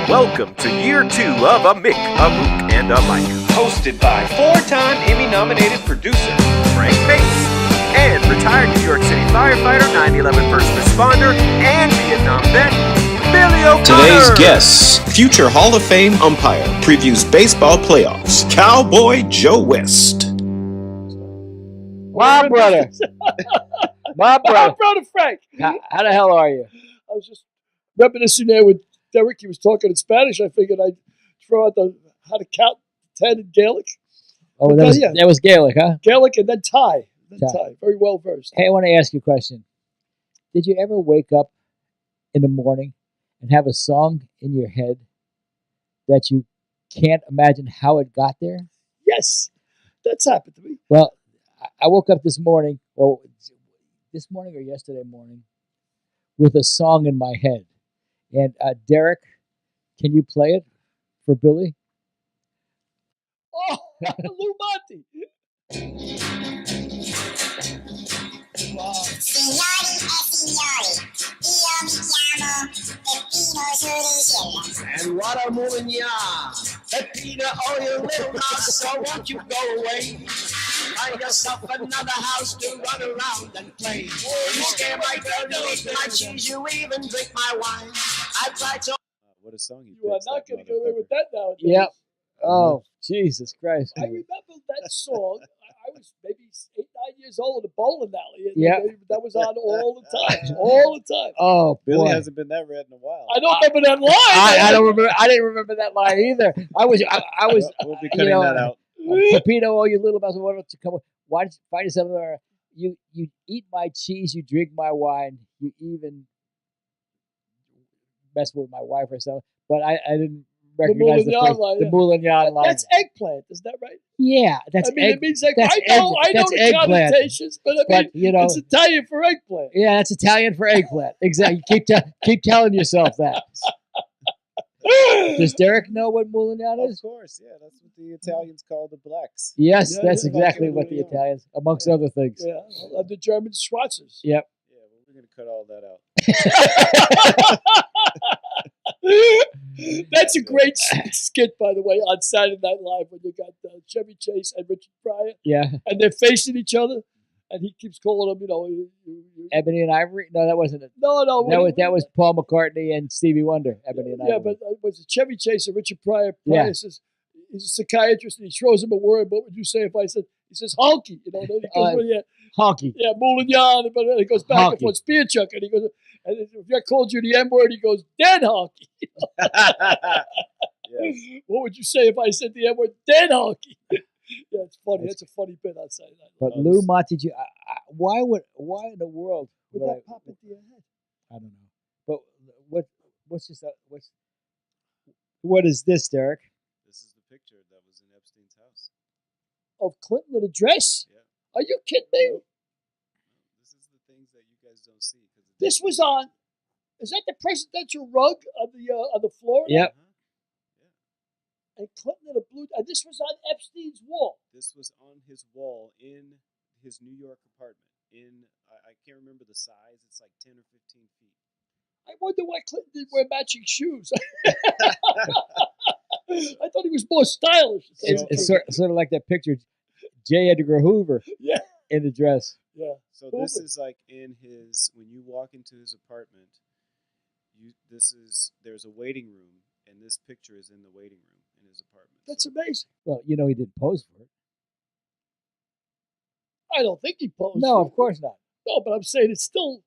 Welcome to year 2 of A Mick, a Mook, and a Mike. Hosted by 4-time Emmy-nominated producer Frank Bates and retired New York City firefighter, 9/11 first responder, and Vietnam vet, Billy O'Connor. Today's guests, future Hall of Fame umpire, previews baseball playoffs, Cowboy Joe West. My brother. My brother Frank. How the hell are you? I was just reminiscing there with Derek. He was talking in Spanish. I figured I'd throw out how to count 10 in Gaelic. Oh, that was Gaelic, huh? Gaelic and then Thai. Very well versed. Hey, I want to ask you a question. Did you ever wake up in the morning and have a song in your head that you can't imagine how it got there? Yes, that's happened to me. Well, I woke up this morning, or yesterday morning, with a song in my head. And Derek, can you play it for Billy? Oh, Lou Monte. Wow. Signori e signori, io mi chiamo Peppino Giudicello. And what a moving yarn. Peppino, oh, you little mouse, so won't you go away? Find yourself another house to run around and play. You scare my girl, you eat my cheese, you even drink my wine. I tried to... What a song you are not going to get away with that nowadays. Yep. Oh, Jesus Christ. I remember that song. I was maybe 8, 9 years old in a bowling alley. And yeah. That was on all the time. All the time. Oh, Billy boy. hasn't been that red in a while. I don't remember that line. I don't remember. I didn't remember that line either. I was. We'll be cutting that out. Pepino, oh, you little mouse, why don't you come? Why don't you find yourself there? You eat my cheese, you drink my wine, you even mess with my wife or something. But I didn't recognize the Moulignon line. That's eggplant, is that right? Yeah, that's. It means like I know the connotations, but it's Italian for eggplant. Yeah, that's Italian for eggplant. Exactly. Keep telling yourself that. Does Derek know what Moulignon is? Of course, yeah. That's what the Italians call the blacks. Yes, that's exactly what the Italians, amongst other things. Yeah, the German Schwarzers. Yep. Yeah, well, we're going to cut all that out. That's a great skit, by the way, on Saturday Night Live when you got Chevy Chase and Richard Pryor. Yeah. And they're facing each other, and he keeps calling them, Ebony and Ivory? No, that wasn't it. No. That was Paul McCartney and Stevie Wonder, Ebony and Ivory. Yeah, but was it Chevy Chase and Richard Pryor? Pryor says, he's a psychiatrist, and he throws him a word. What would you say if I said, he says, honky? Then he goes, honky. Yeah, Moulignon. But then he goes back honky. And forth, spear chuck, and he goes, and if I called you the M-word, he goes, dead honky. Yes. What would you say if I said the M-word, dead honky? Yeah, it's funny. That's a funny bit on Saturday Night. But Lou Monte, why in the world would that pop into your head? I don't know. But what is this, Derek? This is the picture that was in Epstein's house. Of Clinton in a dress? Yeah. Are you kidding me? No. This is the things that you guys don't see. This was on. Is that the presidential rug on the floor? Yep. And Clinton in a blue. And this was on Epstein's wall. This was on his wall in his New York apartment. I can't remember the size. It's like 10 or 15 feet. I wonder why Clinton didn't wear matching shoes. I thought he was more stylish. It's sort of like that picture, J. Edgar Hoover. Yeah. In the dress. Yeah. So this is like in his. When you walk into his apartment, there's a waiting room, and this picture is in the waiting room in his apartment. That's amazing. Well, he didn't pose for it. I don't think he posed. No, of course not. No, but I'm saying it's not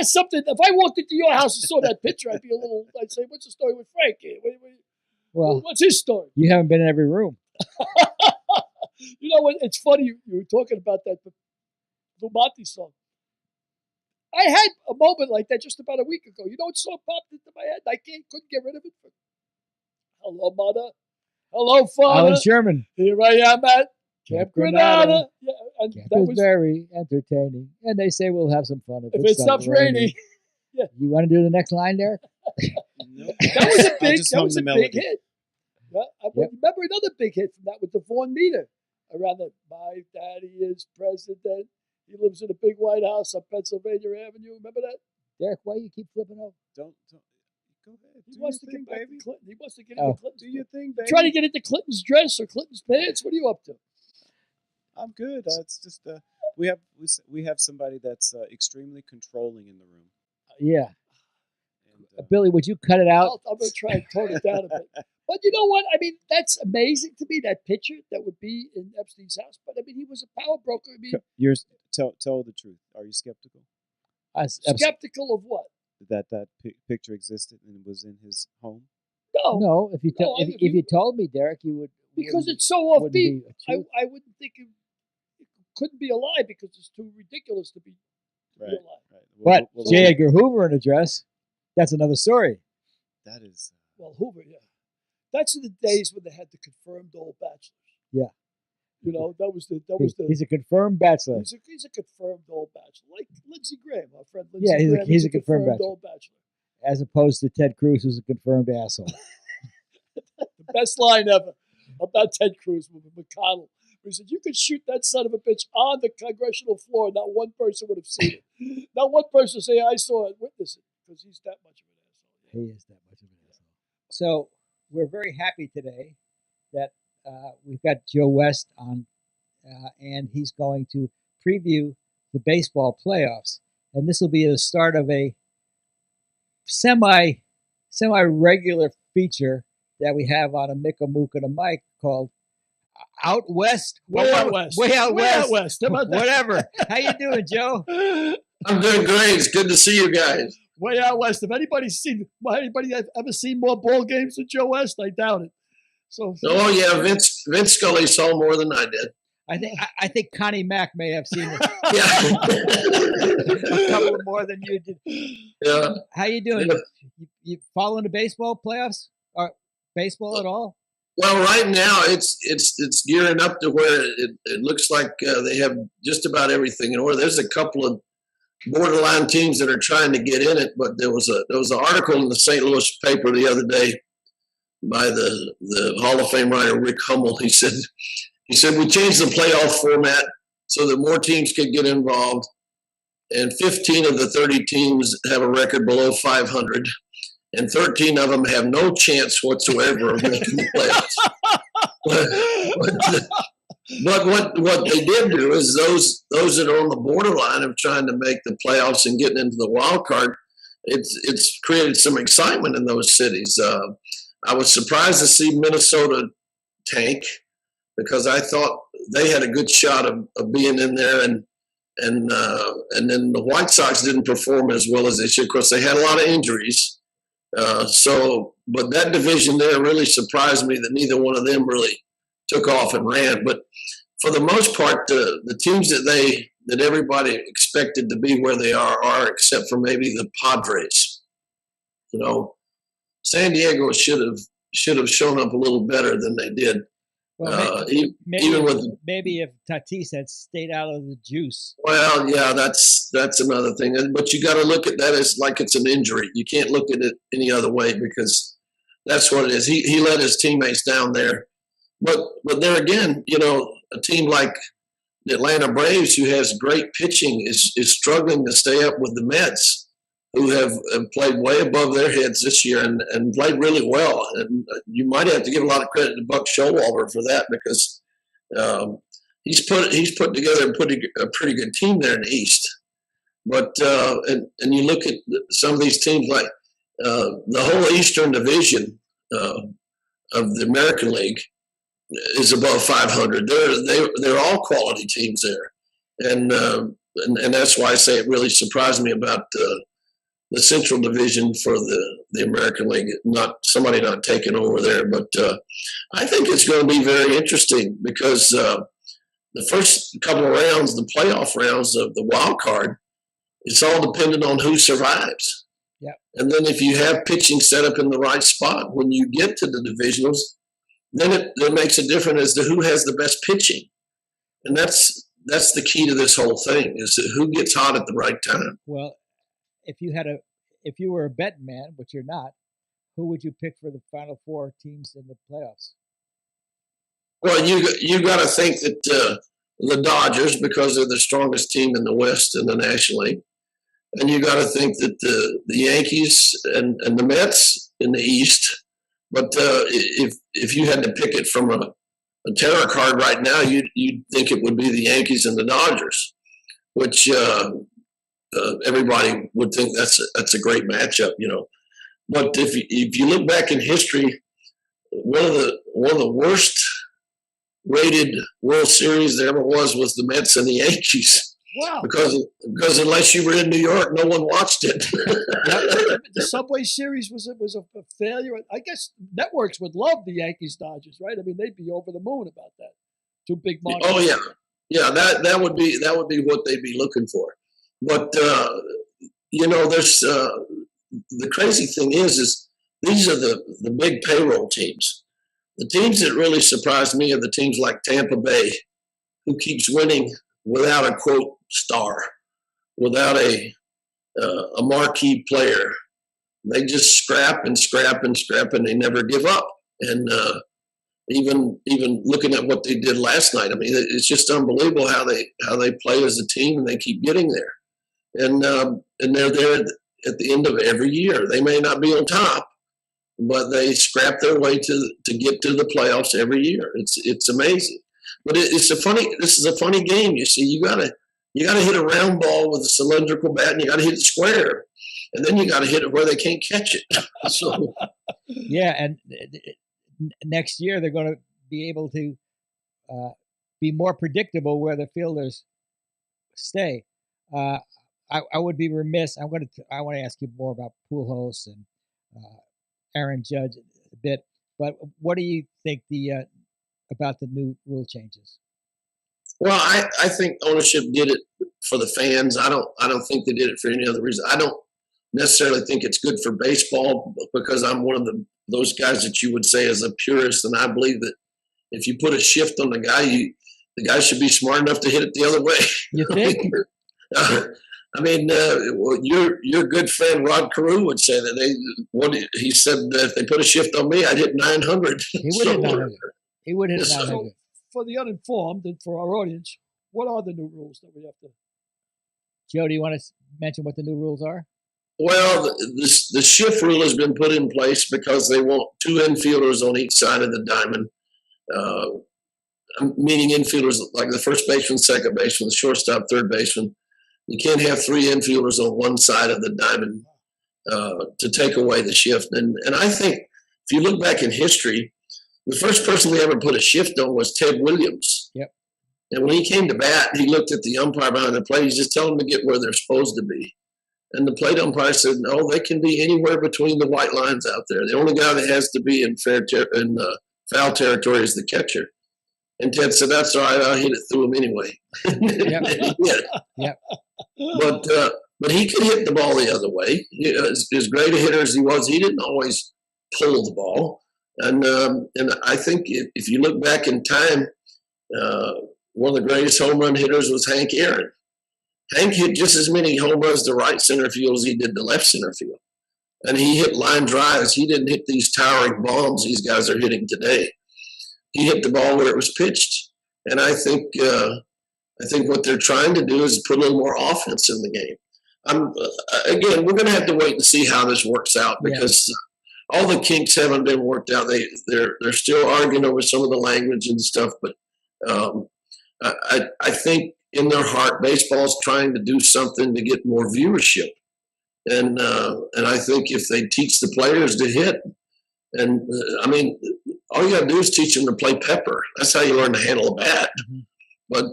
something. If I walked into your house and saw that picture, I'd say, what's the story with Frank here? Well, what's his story? You haven't been in every room. You know what? It's funny you were talking about that Lou Monte song. I had a moment like that just about a week ago. You know what song popped into my head? I couldn't get rid of it. Hello, mother. Hello, father. Alan Sherman. Here I am at Camp Granada. Yeah, and Camp that is was very entertaining. And they say we'll have some fun if it stops raining. Yeah. You want to do the next line there? No. That was a big hit. Yeah, I remember another big hit from that with the Vaughn Meter. Around that, my daddy is president. He lives in a big white house on Pennsylvania Avenue. Remember that? Derek, why do you keep flipping over? Don't Go ahead. He Do wants to your thing, get back to baby. Clinton. He wants to get Oh. into Clinton. Do your thing, baby. Trying to get into Clinton's dress or Clinton's pants. What are you up to? I'm good. It's just we have somebody that's extremely controlling in the room. Yeah. And, Billy, would you cut it out? I'm going to try and tone it down a bit. But you know what? I mean, that's amazing to me, that picture that would be in Epstein's house. But, I mean, he was a power broker. I mean, tell the truth. Are you skeptical I'm skeptical of what? that picture existed and was in his home? No. No, if you No, if you told me, Derek, you would. Because wouldn't- it's so wouldn't offbeat. be a I truth. wouldn't think it couldn't be a lie because it's too ridiculous to be a lie. Right. But Well, J. Edgar Hoover in a dress, that's another story. that is. Well, Hoover, yeah. That's in the days when they had the confirmed old bachelors. Yeah. You know, that was the He's a confirmed bachelor. he's a confirmed old bachelor. Like Lindsey Graham, our friend Lindsey Yeah, Graham. he's is a confirmed bachelor. old bachelor. As opposed to Ted Cruz, who's a confirmed asshole. The best line ever about Ted Cruz with McConnell. He said, you could shoot that son of a bitch on the congressional floor. Not one person would have seen it. Not one person say, I saw it, witness it, because he's that much of an asshole. He is that much of an asshole. So we're very happy today that we've got Joe West on, and he's going to preview the baseball playoffs. And this will be the start of a semi-regular feature that we have on a Mick, a Mook, and a Mike called Out West. Way out west. Way out Way west. out west. How about that? Whatever. How you doing, Joe? I'm doing great. It's good to see you guys. Way out west. If anybody ever seen more ball games than Joe West, I doubt it. So Oh yeah, Vince Scully saw more than I did. I think Connie Mack may have seen it. Yeah. A couple more than you did. Yeah. How you doing? Yeah. You following the baseball playoffs? Or baseball at all? Well, right now it's gearing up to where it looks like they have just about everything in order. There's a couple of borderline teams that are trying to get in it, but there was an article in the St. Louis paper the other day by the Hall of Fame writer Rick Hummel. He said we changed the playoff format so that more teams could get involved, and 15 of the 30 teams have a record below 500. And 13 of them have no chance whatsoever of making the playoffs. But what they did do is those that are on the borderline of trying to make the playoffs and getting into the wild card, it's created some excitement in those cities. I was surprised to see Minnesota tank because I thought they had a good shot of being in there, and then the White Sox didn't perform as well as they should. Of course, they had a lot of injuries. But that division there really surprised me that neither one of them really took off and ran. But for the most part, the teams that everybody expected to be where they are, except for maybe the Padres. You know, San Diego should have shown up a little better than they did. Well, maybe if Tatis had stayed out of the juice. Well, yeah, that's another thing. But you got to look at that as like it's an injury. You can't look at it any other way because that's what it is. He let his teammates down there. But there again, you know, a team like the Atlanta Braves, who has great pitching, is struggling to stay up with the Mets, who have played way above their heads this year and played really well. And you might have to give a lot of credit to Buck Showalter for that because he's put together a pretty good team there in the East. But and you look at some of these teams like the whole Eastern Division of the American League is above 500. They're all quality teams there, and that's why I say it really surprised me about the Central Division for the American League, not taking over there. But I think it's going to be very interesting because the first couple of rounds, the playoff rounds of the wild card, it's all dependent on who survives. Yeah. And then if you have pitching set up in the right spot, when you get to the divisionals, then it makes a difference as to who has the best pitching. And that's the key to this whole thing, is who gets hot at the right time. Well, if you were a betting man, which you're not, who would you pick for the final four teams in the playoffs? Well, you got to think that the Dodgers, because they're the strongest team in the West in the National League. and you got to think that the Yankees and the Mets in the East. But if you had to pick it from a tarot card right now, you'd think it would be the Yankees and the Dodgers, which everybody would think that's a great matchup, you know. But if you look back in history, one of the worst rated World Series there ever was the Mets and the Yankees. Wow. Because unless you were in New York, no one watched it. The Subway Series was a failure. I guess networks would love the Yankees Dodgers, right? I mean, they'd be over the moon about that. Two big markets. Oh yeah. That would be what they'd be looking for. But you know, there's the crazy thing is these are the big payroll teams. The teams that really surprised me are the teams like Tampa Bay, who keeps winning without a quote star, without a marquee player. They just scrap and scrap and scrap, and they never give up. And even looking at what they did last night, I mean, it's just unbelievable how they play as a team, and they keep getting there. And they're there at the end of every year. They may not be on top, but they scrap their way to get to the playoffs every year. It's amazing. But this is a funny game. You see, you gotta hit a round ball with a cylindrical bat, and you gotta hit it square, and then you gotta hit it where they can't catch it. So yeah, and next year they're going to be able to be more predictable where the fielders stay. I would be remiss. I want to ask you more about Pujols and Aaron Judge a bit, but what do you think about the new rule changes? Well, I think ownership did it for the fans. I don't think they did it for any other reason. I don't necessarily think it's good for baseball because I'm one of those guys that you would say is a purist, and I believe that if you put a shift on the guy should be smart enough to hit it the other way. You think? I mean, your good friend Rod Carew would say that he said that if they put a shift on me, I'd hit 900. He would hit 900. He would hit 900. So for the uninformed and for our audience, what are the new rules that we have to? Joe, do you want to mention what the new rules are? Well, the shift rule has been put in place because they want two infielders on each side of the diamond, meaning infielders like the first baseman, second baseman, the shortstop, third baseman. You can't have three infielders on one side of the diamond to take away the shift. And I think if you look back in history, the first person we ever put a shift on was Ted Williams. Yep. And when he came to bat, he looked at the umpire behind the plate. He's just telling them to get where they're supposed to be. And the plate umpire said, no, they can be anywhere between the white lines out there. The only guy that has to be in foul territory is the catcher. And Ted said, that's all right, I'll hit it through him anyway. Yep. But he could hit the ball the other way. As great a hitter as he was, he didn't always pull the ball. And I think if you look back in time, one of the greatest home run hitters was Hank Aaron. Hank hit just as many home runs to right center field as he did to left center field. And he hit line drives. He didn't hit these towering bombs these guys are hitting today. He hit the ball where it was pitched. And I think what they're trying to do is put a little more offense in the game. Again, we're going to have to wait and see how this works out because all the kinks haven't been worked out. They're still arguing over some of the language and stuff. But I think in their heart, baseball's trying to do something to get more viewership. And I think if they teach the players to hit, and I mean, all you got to do is teach them to play pepper. That's how you learn to handle a bat. Mm-hmm. But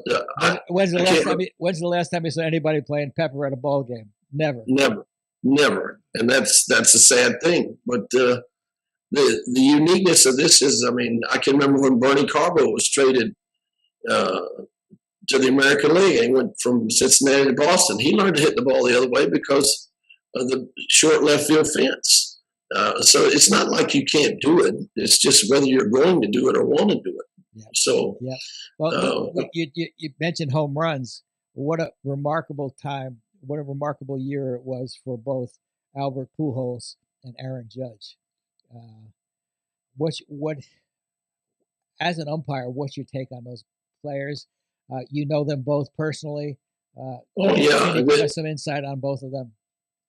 when's the last time you saw anybody playing pepper at a ball game? Never. And that's a sad thing. But the uniqueness of this is, I mean, I can remember when Bernie Carbo was traded to the American League, and he went from Cincinnati to Boston. He learned to hit the ball the other way because of the short left field fence. So it's not like you can't do it. It's just whether you're going to do it or want to do it. Yeah. So, well, you mentioned home runs. What a remarkable time! What a remarkable year it was for both Albert Pujols and Aaron Judge. What, as an umpire, what's your take on those players? You know them both personally. yeah. Give us some insight on both of them.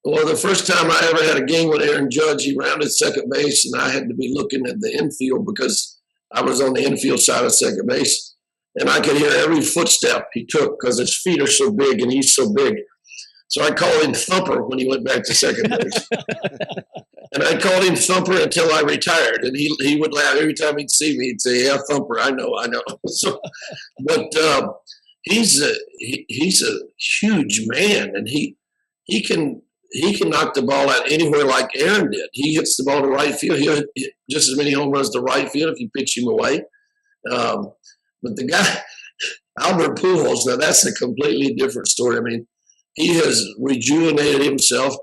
Well, the first time I ever had a game with Aaron Judge, he rounded second base, and I had to be looking at the infield because I was on the infield side of second base. And I could hear every footstep he took because his feet are so big and he's so big. So I called him Thumper when he went back to second base. And I called him Thumper until I retired. And he would laugh every time he'd see me. He'd say, "Yeah, Thumper, I know." So, but he's a huge man, and he can knock the ball out anywhere like Aaron did. He hits the ball to right field. He'll hit just as many home runs to right field if you pitch him away. But the guy, Albert Pujols, now that's a completely different story. I mean, he has rejuvenated himself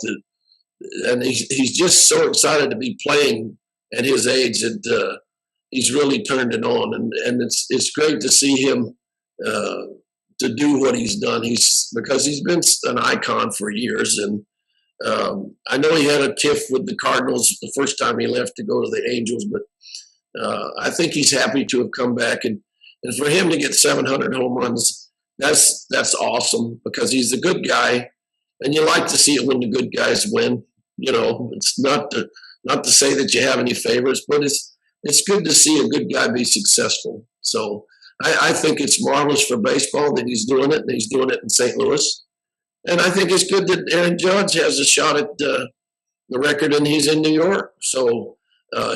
and he's just so excited to be playing at his age that he's really turned it on. And it's great to see him to do what he's done. Because he's been an icon for years. And I know he had a tiff with the Cardinals the first time he left to go to the Angels, but I think he's happy to have come back. And for him to get 700 home runs, that's awesome because he's a good guy, and you like to see it when the good guys win. You know, it's not to say that you have any favorites, but it's good to see a good guy be successful. So I think it's marvelous for baseball that he's doing it, and he's doing it in St. Louis. And I think it's good that Aaron Judge has a shot at the record, and he's in New York. So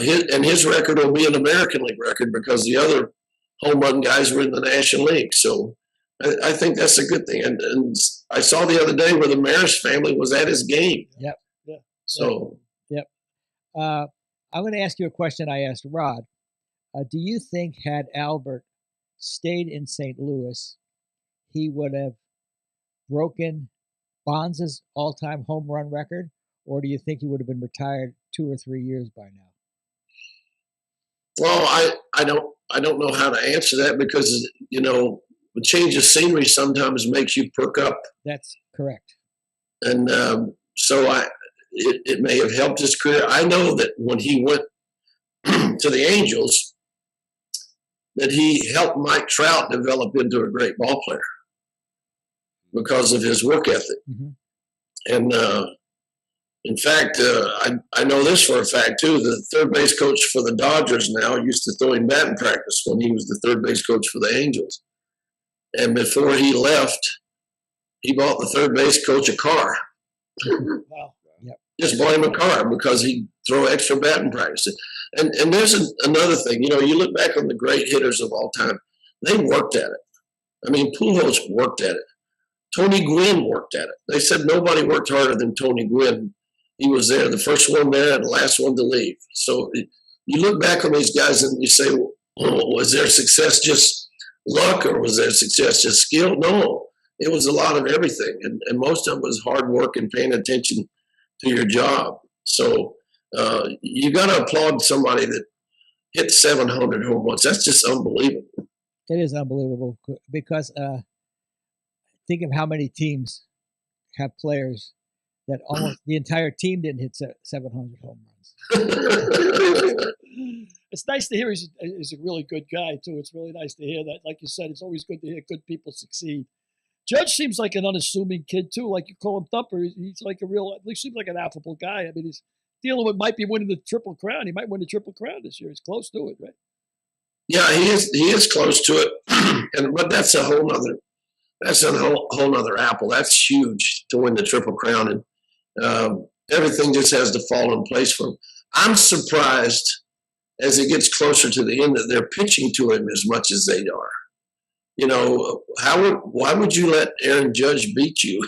his record will be an American League record because the other home run guys were in the National League. So I think that's a good thing. And I saw the other day where the Maris family was at his game. Yep. Yeah. So. Yep. I'm going to ask you a question I asked Rod. Do you think had Albert stayed in St. Louis, he would have broken Bonds' all-time home run record, or do you think he would have been retired 2 or 3 years by now? Well, I don't know how to answer that because, you know, a change of scenery sometimes makes you perk up. That's correct. And so it may have helped his career. I know that when he went to the Angels, that he helped Mike Trout develop into a great ball player because of his work ethic. Mm-hmm. And in fact, I know this for a fact, too. The third base coach for the Dodgers now used to throw him batting practice when he was the third base coach for the Angels. And before he left, he bought the third base coach a car. Wow. Yep. Just bought him a car because he'd throw extra batting practice. And there's another thing. You know, you look back on the great hitters of all time. They worked at it. I mean, Pujols worked at it. Tony Gwynn worked at it. They said nobody worked harder than Tony Gwynn. He was there, the first one there and the last one to leave. So you look back on these guys and you say, well, was their success just luck or was their success just skill? No, it was a lot of everything. And most of it was hard work and paying attention to your job. So you got to applaud somebody that hit 700 home runs. That's just unbelievable. It is unbelievable because think of how many teams have players that almost the entire team didn't hit 700 home runs. It's nice to hear he's a really good guy, too. It's really nice to hear that. Like you said, it's always good to hear good people succeed. Judge seems like an unassuming kid, too. Like you call him Thumper. He's like he seems like an affable guy. I mean, he's dealing with might be winning the Triple Crown. He might win the Triple Crown this year. He's close to it, right? Yeah, he is close to it. But that's a whole nother apple. That's huge to win the Triple Crown. And everything just has to fall in place for him. I'm surprised as it gets closer to the end that they're pitching to him as much as they are. You know, why would you let Aaron Judge beat you?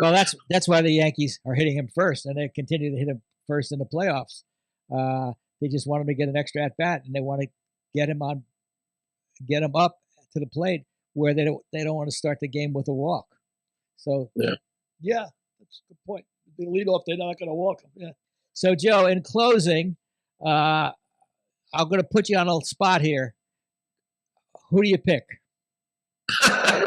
Well, that's why the Yankees are hitting him first, and they continue to hit him first in the playoffs. They just want him to get an extra at bat, and they want to get him up to the plate where they don't want to start the game with a walk. So yeah, that's a good point. They lead off, they're not going to walk him. Yeah. So Joe, in closing, I'm going to put you on a spot here. Who do you pick? A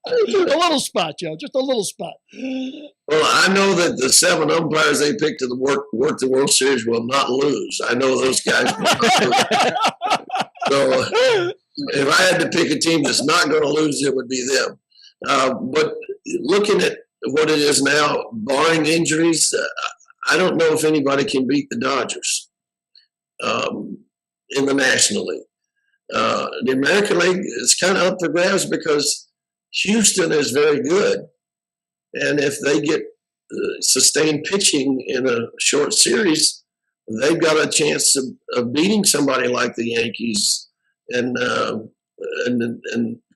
little spot, Joe. Just a little spot. Well, I know that the 7 umpires they picked to work the World Series will not lose. I know those guys will not lose. So if I had to pick a team that's not going to lose, it would be them. But looking at what it is now, barring injuries, I don't know if anybody can beat the Dodgers in the National League. The American League is kind of up for grabs because Houston is very good. And if they get sustained pitching in a short series, they've got a chance of beating somebody like the Yankees. And of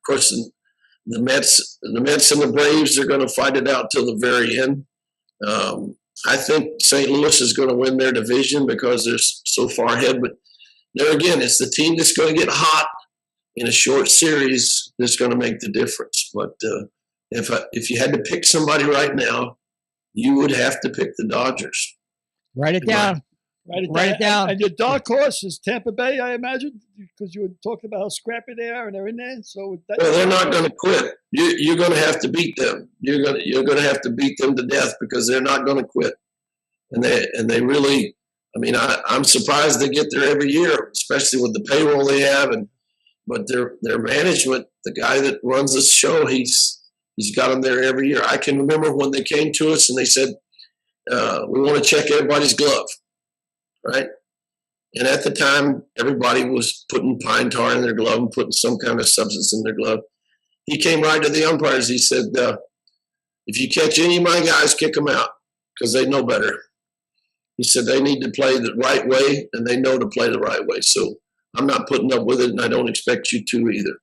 course, the Mets and the Braves are going to fight it out till the very end. I think St. Louis is going to win their division because they're so far ahead. But there again, it's the team that's going to get hot in a short series that's going to make the difference. But if you had to pick somebody right now, you would have to pick the Dodgers. Write it down. Write it down. And your dark horse is Tampa Bay, I imagine, because you were talking about how scrappy they are, and they're in there. So they're not going to quit. You're going to have to beat them. You're going to have to beat them to death because they're not going to quit. And they really. I mean, I'm surprised they get there every year, especially with the payroll they have. But their management, the guy that runs this show, he's got them there every year. I can remember when they came to us and they said, "We want to check everybody's glove." Right. And at the time, everybody was putting pine tar in their glove and putting some kind of substance in their glove. He came right to the umpires. He said, if you catch any of my guys, kick them out because they know better. He said they need to play the right way, and they know to play the right way. So I'm not putting up with it, and I don't expect you to either.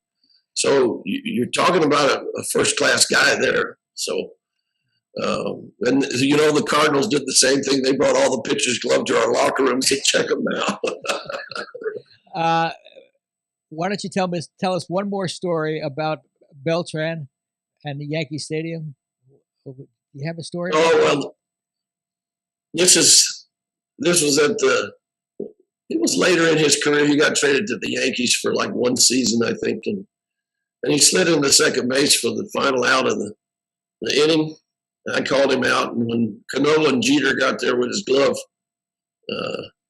So you're talking about a first-class guy there. So and the Cardinals did the same thing. They brought all the pitchers' gloves to our locker rooms to check them out. Why don't you tell us one more story about Beltran and the Yankee Stadium? Do you have a story? Oh well, this was it was later in his career. He got traded to the Yankees for like one season, I think, and he slid into second base for the final out of the inning. I called him out, and when Cano and Jeter got there with his glove,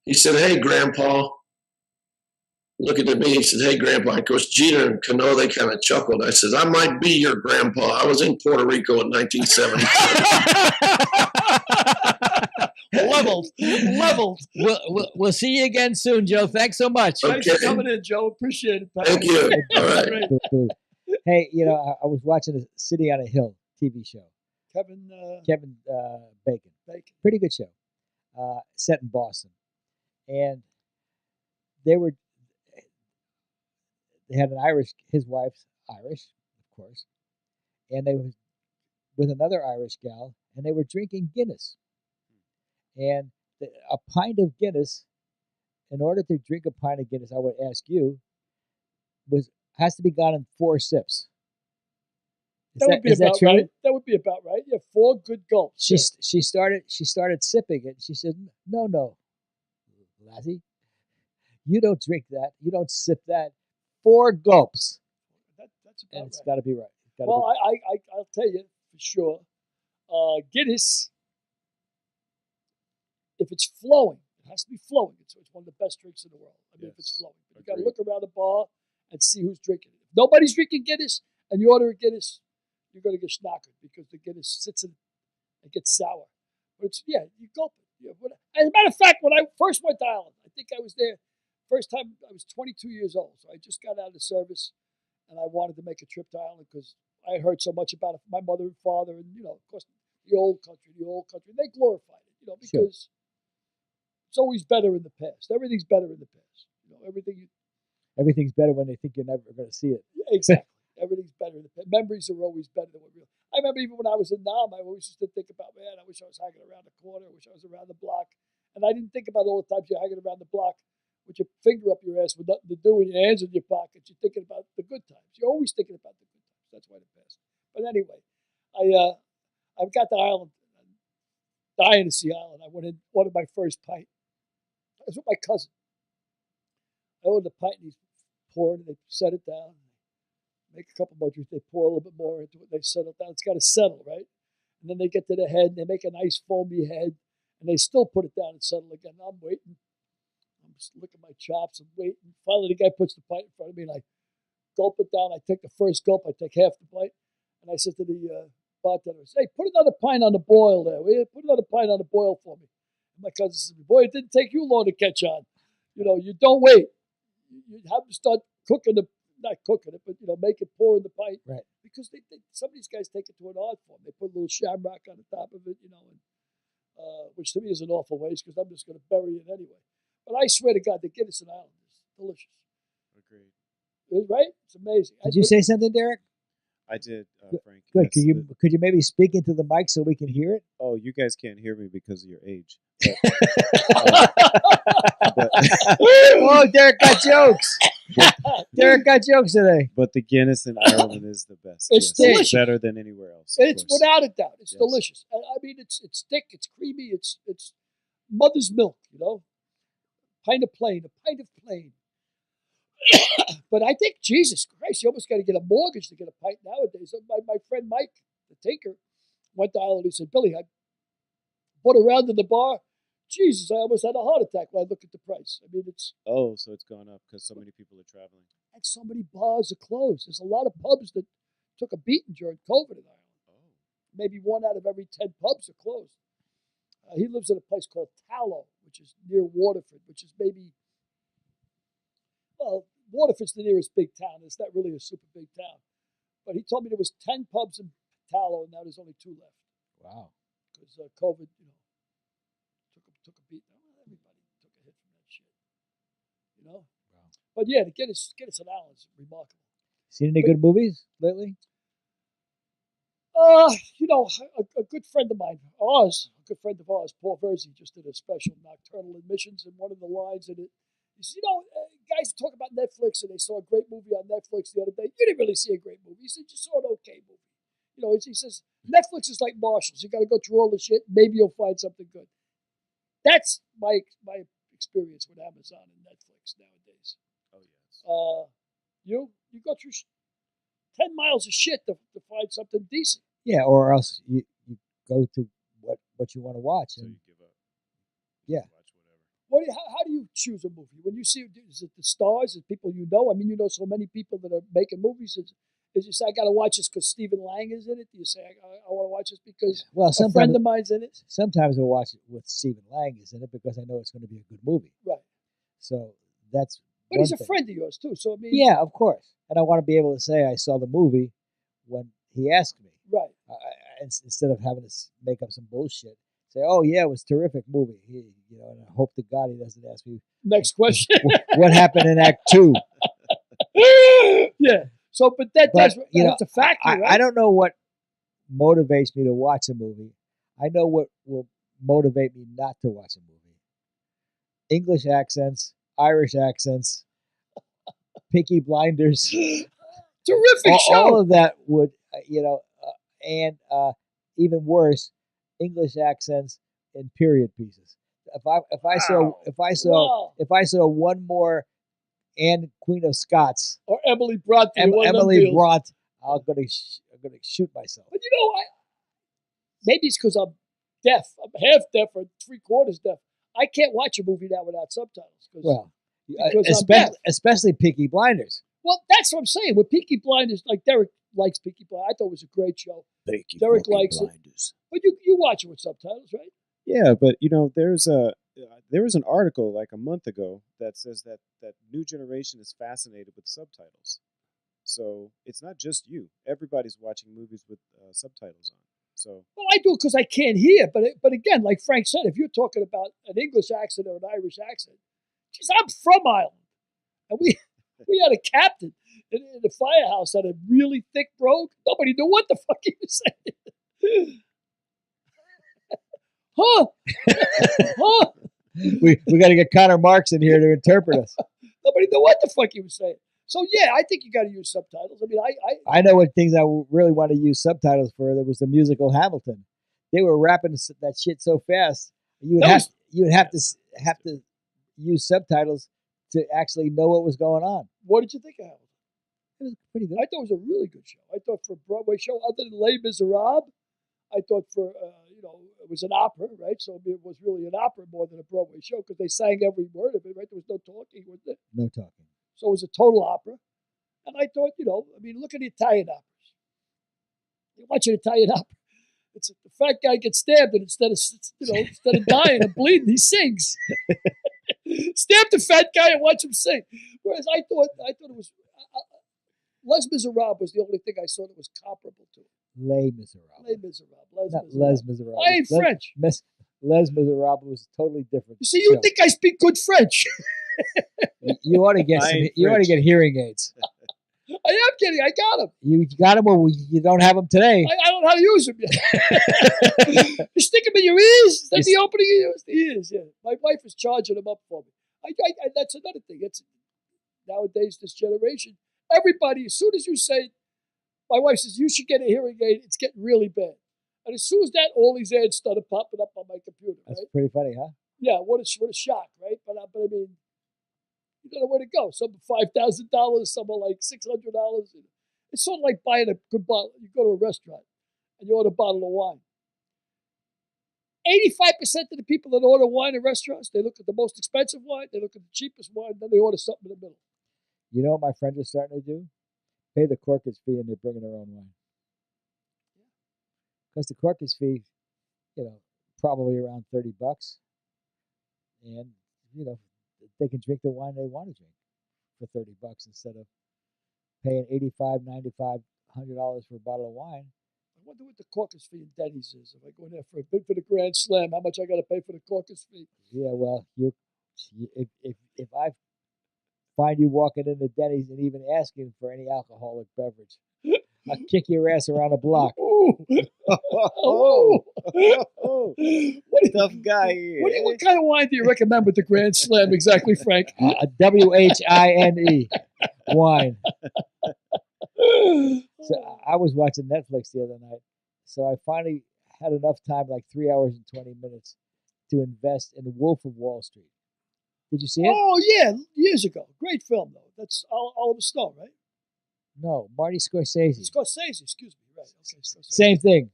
he said, "Hey, Grandpa." Looking at me, he said, "Hey, Grandpa." Of course, Jeter and Cano, they kind of chuckled. I said, "I might be your grandpa. I was in Puerto Rico in 1970." Leveled. We'll see you again soon, Joe. Thanks so much. Okay. Thanks for coming in, Joe. Appreciate it. Thank you. All right. Hey, I was watching a City on a Hill TV show. Kevin Bacon. Pretty good show. Set in Boston. And they had an Irish, his wife's Irish, of course, and they were with another Irish gal, and they were drinking Guinness. And a pint of Guinness, in order to drink a pint of Guinness, I would ask you, has to be gone in 4 sips. That would be about right. Yeah, 4 good gulps. She started sipping it. She said, "No, lassie, you don't drink that. You don't sip that. 4 gulps." That's about and it's got to be right. I'll tell you for sure. Guinness, if it's flowing, it has to be flowing. It's one of the best drinks in the world. I mean, if it's flowing, but you got to look around the bar and see who's drinking it. If nobody's drinking Guinness and you order a Guinness, you're going to get schnockered because the Guinness sits in and gets sour. But you gulp it. Yeah, as a matter of fact, when I first went to Ireland, I think I was there first time. I was 22 years old, so I just got out of the service, and I wanted to make a trip to Ireland because I heard so much about it from my mother and father, and of course, the old country. They glorified it, because it's always better in the past. Everything's better in the past. Everything's better when they think you're never going to see it. Exactly. Everything's better. Memories are always better than what real. I remember even when I was in Nam, I always used to think about, man, I wish I was hanging around the corner. I wish I was around the block. And I didn't think about all the times you're hanging around the block with your finger up your ass with nothing to do and your hands in your pockets. You're thinking about the good times. You're always thinking about the good times. That's why the best. But anyway, I've got to Ireland. I'm dying to see Ireland. I went in, ordered my first pint. I was with my cousin. I ordered a pint and he's pouring and they set it down. Make a couple more drinks. They pour a little bit more into it. They settle it down. It's got to settle, right? And then they get to the head and they make a nice foamy head and they still put it down and settle again. I'm waiting. I'm just licking my chops and waiting. Finally, the guy puts the pint in front of me and I gulp it down. I take the first gulp. I take half the pint. And I said to the bartender, "Hey, put another pint on the boil there. Will you? Put another pint on the boil for me." And my cousin said, "Boy, it didn't take you long to catch on. You don't wait. You have to start cooking not cooking it, but make it pour in the pint, Right. Because some of these guys take it to an art form. They put a little shamrock on the top of it, and which to me is an awful waste because I'm just going to bury it anyway. But I swear to God, the Guinness and Island is delicious. Agreed. Right? It's amazing. Did you say something, Derek? I did, Frank. Good. Yes, Could you maybe speak into the mic so we can hear it? Oh, you guys can't hear me because of your age. Oh, Derek got jokes. Derek got jokes today. But the Guinness in Ireland is the best. It's delicious. Better than anywhere else. It's course. without a doubt. It's Yes. delicious. I mean, it's thick. It's creamy. It's mother's milk. Pint of plain. But I think, Jesus Christ, you almost got to get a mortgage to get a pint nowadays. My friend Mike, the tinker, went to Ireland. He said, "Billy, I bought a round in the bar. Jesus, I almost had a heart attack when I looked at the price." I mean, Oh, so it's gone up because so many people are traveling. and so many bars are closed. There's a lot of pubs that took a beating during COVID in Ireland. Oh. Maybe 1 out of every 10 pubs are closed. He lives in a place called Tallow, which is near Waterford, which is maybe, well, Waterford's the nearest big town. It's not really a super big town. But he told me there was 10 pubs in Tallow, and now there's only 2 left. Wow. Because COVID, took a beat. Everybody took a hit from that shit. Wow. But yeah, the Guinness and Island is remarkable. Seen any good movies lately? A good friend of mine, a good friend of ours, Paul Verzi, just did a special Nocturnal Admissions, and one of the lines in it, he said, guys talk about Netflix, and they saw a great movie on Netflix the other day. You didn't really see a great movie. He said, you saw an okay movie. He says, Netflix is like Marshalls. You got to go through all the shit. Maybe you'll find something good. That's my experience with Amazon and Netflix nowadays. Oh, yes. You go through 10 miles of shit to find something decent. Yeah, or else you go to what you want to watch. So And you give up. Yeah. Watch whatever. How do you choose a movie? When you see, is it the stars? Is it people you know? I mean, so many people that are making movies. Is you say, I got to watch this because Stephen Lang is in it? Do you say, I want to watch this because a friend of mine's in it? Sometimes I'll watch it with Stephen Lang is in it because I know it's going to be a good movie. Right. So that's But he's a friend of yours, too. So, I mean. Yeah, of course. And I want to be able to say I saw the movie when he asked me. Right. Instead of having to make up some bullshit. Say, oh, yeah, it was a terrific movie. And I hope to God he doesn't ask me. Next question. What happened in Act 2? Yeah. So, but that's a factor, right? I don't know what motivates me to watch a movie. I know what will motivate me not to watch a movie. English accents, Irish accents, Peaky Blinders. Terrific show. All of that would, and even worse, English accents in period pieces. If I saw one more Anne Queen of Scots or Emily Bronte, Emily Bronte, I'm gonna shoot myself. But maybe it's because I'm deaf. I'm half deaf or 3/4 deaf. I can't watch a movie now without subtitles. Especially Peaky Blinders. Well, that's what I'm saying. With Peaky Blinders, like Derek likes Peaky Blinders. I thought it was a great show. Derek likes it. But you watch it with subtitles, right? Yeah, but there was an article like a month ago that says that new generation is fascinated with subtitles. So it's not just you. Everybody's watching movies with subtitles on. So well, I do it because I can't hear. But again, like Frank said, if you're talking about an English accent or an Irish accent, geez, I'm from Ireland, and we had a captain in the firehouse that had a really thick brogue. Nobody knew what the fuck he was saying. Huh? Huh? We got to get Connor Marks in here to interpret us. Nobody knew what the fuck he was saying. So yeah, I think you got to use subtitles. I mean, I know what things I really want to use subtitles for. There was the musical Hamilton. They were rapping that shit so fast. You would have to use subtitles to actually know what was going on. What did you think of Hamilton? It was pretty good. I thought it was a really good show. I thought for a Broadway show, other than Les Miserables, I thought for it was an opera, right? So it was really an opera more than a Broadway show because they sang every word of it, right? There was no talking, was there? No talking. So it was a total opera. And I thought, look at the Italian operas. They want you to tie it up. It's the fat guy gets stabbed, and instead of dying and bleeding, he sings. Stab the fat guy and watch him sing. Whereas I thought it was Les Miserables was the only thing I saw that was comparable to it. Les Miserables. Les Miserables. Not Les Miserables. I ain't French. Les Miserables was totally different. You see, you think I speak good French? You ought to get hearing aids. I am kidding. I got them. You got them, or you don't have them today. I don't know how to use them yet. You stick them in your ears. Is that the opening of your ears? The ears, yeah. My wife is charging them up for me. That's another thing. It's nowadays, this generation, everybody, as soon as you say, my wife says, you should get a hearing aid, it's getting really bad. And as soon as that, all these ads started popping up on my computer. That's right? pretty funny, huh? Yeah, what a shock, right? But I mean, you don't know where to go. Some are $5,000, some are like $600. It's sort of like buying a good bottle. You go to a restaurant and you order a bottle of wine. 85% of the people that order wine in restaurants, they look at the most expensive wine, they look at the cheapest wine, then they order something in the middle. You know what my friends are starting to do? Pay the corkage fee and they're bringing their own wine. Because the corkage fee, probably around $30. And, they can drink the wine they want to drink for $30 instead of paying $85, $95, $100 for a bottle of wine. I wonder what the caucus fee in Denny's is. If I go in there for a bid for the Grand Slam, how much I got to pay for the caucus fee? Yeah, well, if I find you walking into Denny's and even asking for any alcoholic beverage, I'll kick your ass around the block. Oh, what a tough guy here. What kind of wine do you recommend with the Grand Slam exactly, Frank? A WHINE wine. So I was watching Netflix the other night, so I finally had enough time, like 3 hours and 20 minutes, to invest in Wolf of Wall Street. Did you see it? Oh, yeah, years ago. Great film, though. That's Oliver Stone, right? No, Marty Scorsese. Scorsese, excuse me. Right, okay. Scorsese. Same thing.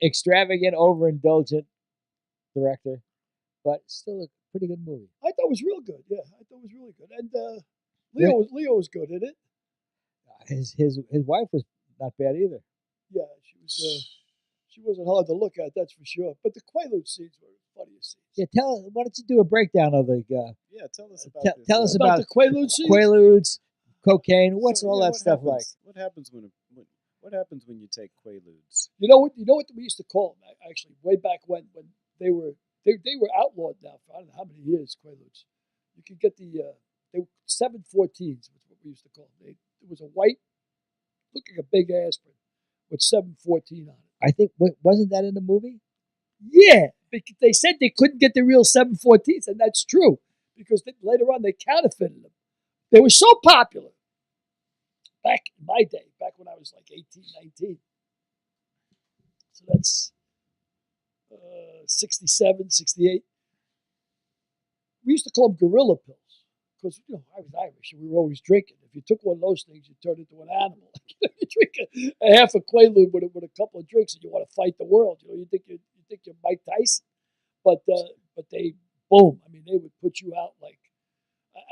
Extravagant, overindulgent director, but still a pretty good movie. I thought it was real good. Yeah, I thought it was really good. And Leo was good in it. His wife was not bad either. Yeah, she wasn't hard to look at, that's for sure. But the Quaaludes scenes were the funniest scenes. Yeah, why don't you do a breakdown of the? Tell us about this. Tell us about the Quaaludes scenes. Quaaludes, cocaine. What's all that stuff like? What happens when you take Quaaludes? You know what we used to call them actually way back when they were outlawed now for I don't know how many years. Quaaludes. You could get they were 714s was what we used to call them. It was a white, looking a big aspirin with 714 on it. I think wasn't that in the movie? Yeah, they said they couldn't get the real 714s, and that's true because later on they counterfeited them. They were so popular back in my day, back when I was like 18, 19. So that's 67, 68. We used to call them gorilla pills because I was Irish and we were always drinking. If you took one of those things, you turned into an animal. You drink a half a Quaalude with a couple of drinks, and you want to fight the world. You think you're Mike Tyson, but they boom. I mean, they would put you out like,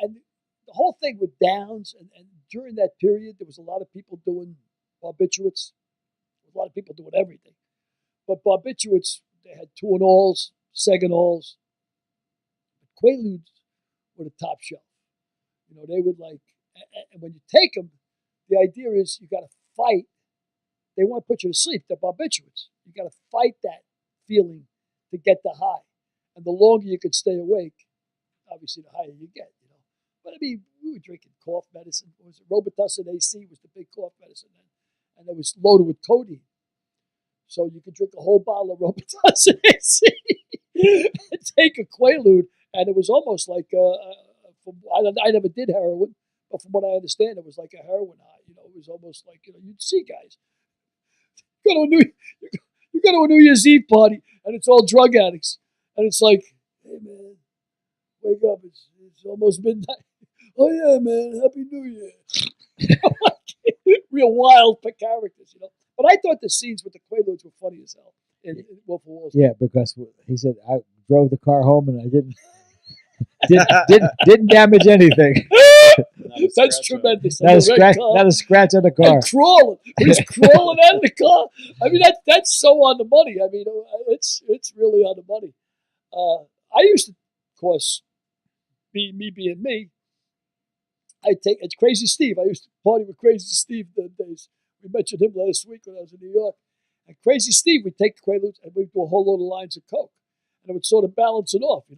and the whole thing with downs. And during that period, there was a lot of people doing barbiturates. There was a lot of people doing everything, but barbiturates they had Tuinals, Seganols. Quaaludes were the top shelf. They would and when you take them, the idea is you got to fight. They want to put you to sleep. They're barbiturates. You got to fight that feeling to get the high. And the longer you could stay awake, obviously the higher you get, But I mean, we were drinking cough medicine. Was it Robitussin AC was the big cough medicine then. And it was loaded with codeine. So you could drink a whole bottle of Robitussin AC and take a Quaalude. And it was almost like, I never did heroin, but from what I understand, it was like a heroin high. It was almost like, you'd see guys. You go to a New Year's Eve party, and it's all drug addicts. And it's like, hey, man, wake up. It's almost midnight. Oh, yeah, man, Happy New Year. Real wild characters, But I thought the scenes with the Quaaludes were funny as hell in Wolf of Wall Street. Yeah, because he said, I drove the car home and I didn't damage anything. That's scratch on tremendous. Not On a the red scratch. car. Not a scratch on the car. And crawling. When he's crawling out of the car. I mean, that's so on the money. I mean, it's really on the money. I used to, of course, me being me, it's Crazy Steve. I used to party with Crazy Steve the days. We mentioned him last week when I was in New York. And Crazy Steve, we'd take the Quaaludes and we'd do a whole load of lines of Coke. And it would sort of balance it off, and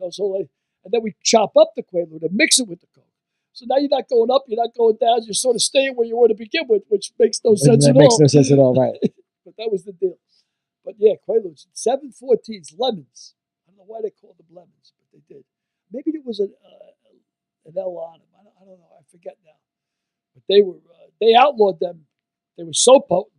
then we chop up the Quaalude and mix it with the Coke. So now you're not going up, you're not going down, you're sort of staying where you were to begin with, which makes no sense at all. Makes no sense at all, right? But that was the deal. But yeah, Quaaludes, 714s, lemons. I don't know why they called them lemons, but they did. Maybe there was an L on them. I don't know. I forget now. But they outlawed them. They were so potent.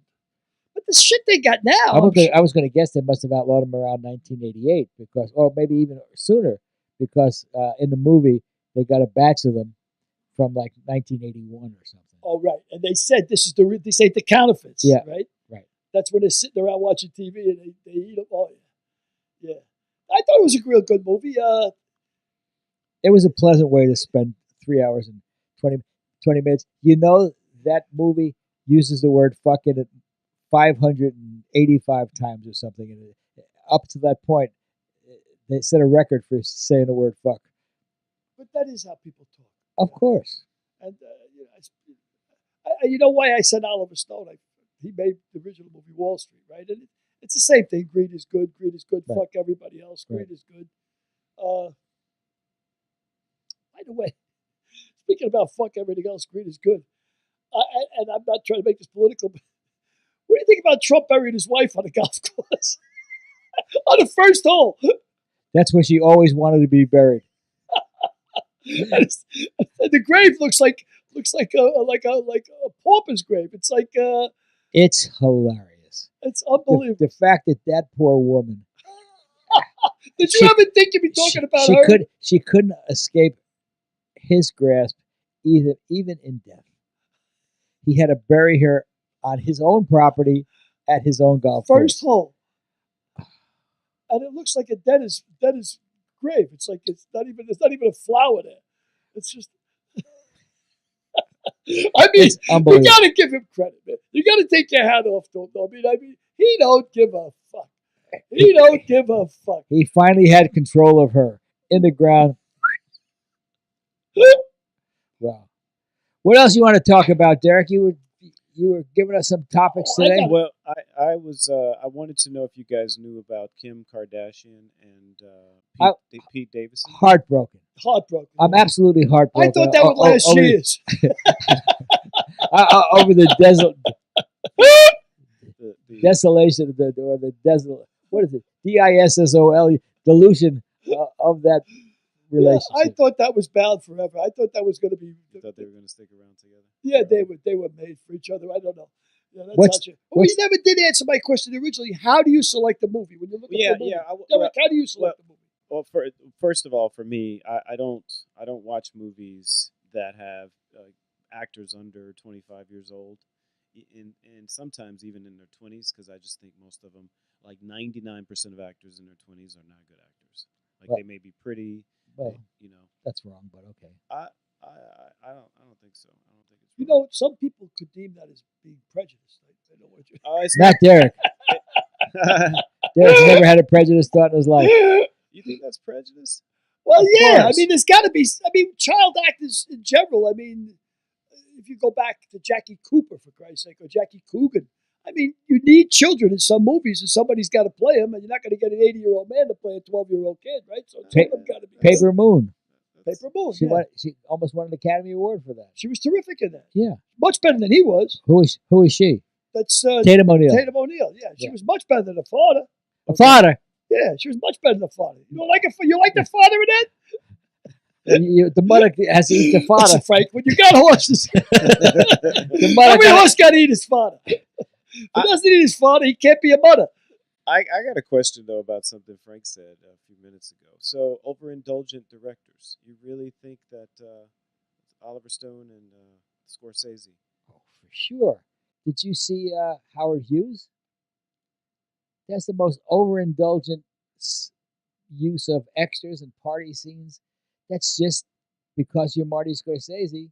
But the shit they got now. I was going to guess they must have outlawed them around 1988 or maybe even sooner, because in the movie they got a batch of them from like 1981 or something. Oh, right. And they said this ain't the counterfeits. Yeah. Right? Right. That's when they're sitting around watching TV and they eat them. Oh, yeah. Yeah. I thought it was a real good movie. It was a pleasant way to spend 3 hours and 20 minutes. You know, that movie uses the word fucking 585 times or something. And up to that point, they set a record for saying the word fuck. But that is how people talk. Of course. And, you know why I said Oliver Stone? He made the original movie Wall Street, right? And it's the same thing. Greed is good. Greed is good. Right. Fuck everybody else. Greed is good. By the way, speaking about fuck everything else, greed is good. And I'm not trying to make this political, but what do you think about Trump burying his wife on a golf course? On the first hole. That's where she always wanted to be buried. And the grave looks like a pauper's grave. It's like it's hilarious. It's unbelievable. The fact that poor woman. Did you ever think you'd be talking about her? She couldn't escape his grasp, even in death. He had to bury her on his own property at his own golf course. First hole. And it looks like a dead is grave. It's like there's not even a flower there. It's just I mean, you gotta give him credit, man. You gotta take your hat off to him. I mean, he don't give a fuck. He don't give a fuck. He finally had control of her in the ground. Wow. What else you want to talk about, Derek? You were giving us some topics today. Well, I wanted to know if you guys knew about Kim Kardashian and Pete Davidson. Heartbroken. I'm absolutely heartbroken. I thought that would last years. Over the desolation of the desolate. What is it? DISSOL delusion of that relationship. Yeah, I thought that was bound forever. I thought that was going to be. You thought they were going to stick around together. Yeah, they were made for each other. I don't know. Yeah, that's you never did answer my question originally. How do you select the movie when you look at the movie? Derek, how do you select the movie? Well, first of all, for me, I don't watch movies that have actors under 25 years old, and sometimes even in their 20s, because I just think most of them, like 99% of actors in their 20s, are not good actors. Like they may be pretty, well, that's wrong, but okay. I don't think so. I don't think it's. You know, some people could deem that as being prejudiced. I know what you're. Not Derek. Derek's never had a prejudice thought in his life. You think that's prejudice? Well, yeah. I mean, there's got to be. I mean, child actors in general. I mean, if you go back to Jackie Cooper, for Christ's sake, or Jackie Coogan. I mean, you need children in some movies, and somebody's got to play them, and you're not going to get an 80-year-old man to play a 12-year-old kid, right? So some of them got to be Paper Moon. Paper Moon. She almost won an Academy Award for that. She was terrific in that. Yeah, much better than he was. Who is she? That's Tatum O'Neal. Tatum O'Neal. Yeah, she was much better than the father. The father. Yeah, she was much better than the father. You don't like you like the father in that? The mother has to eat the father. Listen, Frank, when you got horses, every horse got to eat his father. If he doesn't eat his father, he can't be a mother. I got a question, though, about something Frank said a few minutes ago. So, overindulgent directors. You really think that Oliver Stone and Scorsese? Oh, for sure. Did you see Howard Hughes? That's the most overindulgent use of extras and party scenes. That's just because you're Marty Scorsese.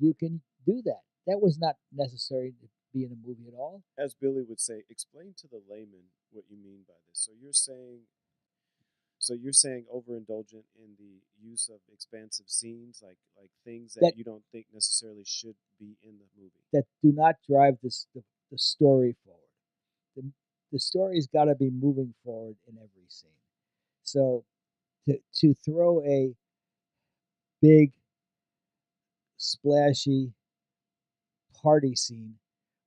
you can do that. That was not necessary to be in a movie at all. As Billy would say, explain to the layman what you mean by this. So you're saying overindulgent in the use of expansive scenes, like things that you don't think necessarily should be in the movie. That do not drive the story forward. The story's got to be moving forward in every scene. So to throw a big, splashy party scene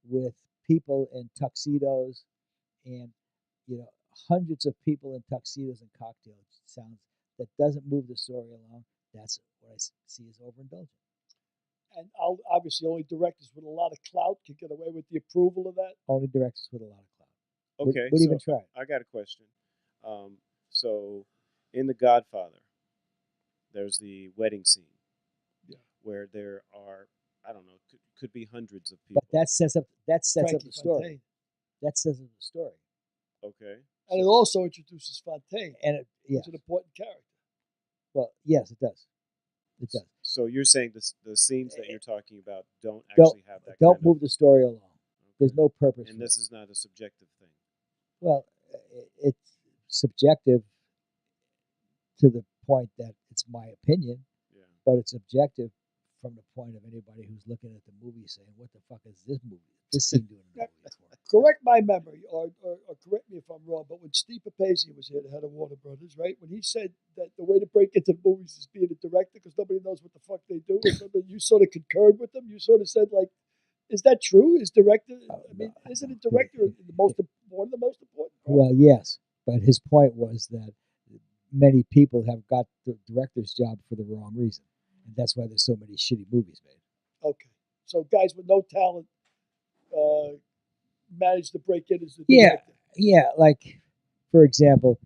with people in tuxedos and hundreds of people in tuxedos and cocktails sounds that doesn't move the story along. That's what I see as overindulgent. And obviously, only directors with a lot of clout can get away with the approval of that. Only directors with a lot of clout. Okay, would even try. I got a question. So in The Godfather, there's the wedding scene, where there are, I don't know, could be hundreds of people. But that sets up the story. Fontaine. That sets up the story. Okay. And it also introduces Fontaine, and who's an important character. Well, yes, it does. It does. So you're saying the scenes that you're talking about don't actually have that. Don't move the story along. Okay. There's no purpose. And this is not a subjective thing. Well, it's subjective to the point that it's my opinion, but it's objective from the point of anybody who's looking at the movie saying, "What the fuck is this movie? This scene doing in the movie for?" Correct my memory, or correct me if I'm wrong, but when Steve Papazian was here, the head of Warner Brothers, right? When he said that the way to break into the movies is being a director because nobody knows what the fuck they do, you sort of concurred with them. You sort of said, like, is that true? Is director? Isn't a director one of the most important? Well, yes, but his point was that many people have got the director's job for the wrong reason, and that's why there's so many shitty movies made. Okay, so guys with no talent managed to break in as the director. Yeah. Like, for example,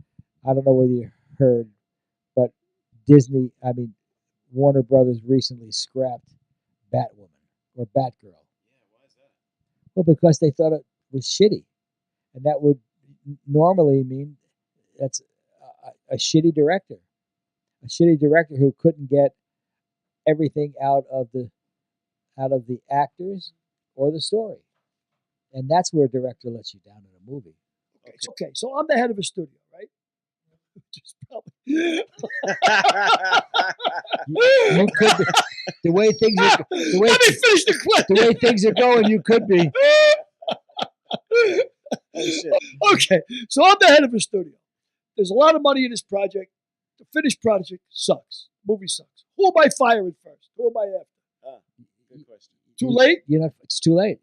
I don't know whether you heard, but Warner Brothers recently scrapped Batwoman or Batgirl. Yeah, why is that? Well, because they thought it was shitty, and that would normally mean that's a shitty director who couldn't get everything out of the actors or the story, and that's where a director lets you down in a movie. Okay, so I'm the head of a studio, right? Just probably. You could be. The way things are. Let me finish the question. The way things are going, you could be. Okay, so I'm the head of a studio. There's a lot of money in this project. The finished project sucks. Movie sucks. Who am I firing first? Who am I after? Good question. Too late? It's too late.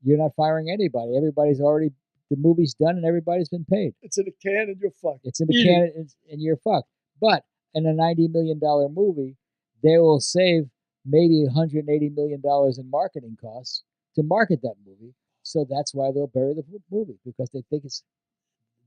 You're not firing anybody. Everybody's already. The movie's done and everybody's been paid. It's in a can and you're fucked. It's in the can and you're fucked. But in a $90 million movie, they will save maybe $180 million in marketing costs to market that movie. So that's why they'll bury the movie, because they think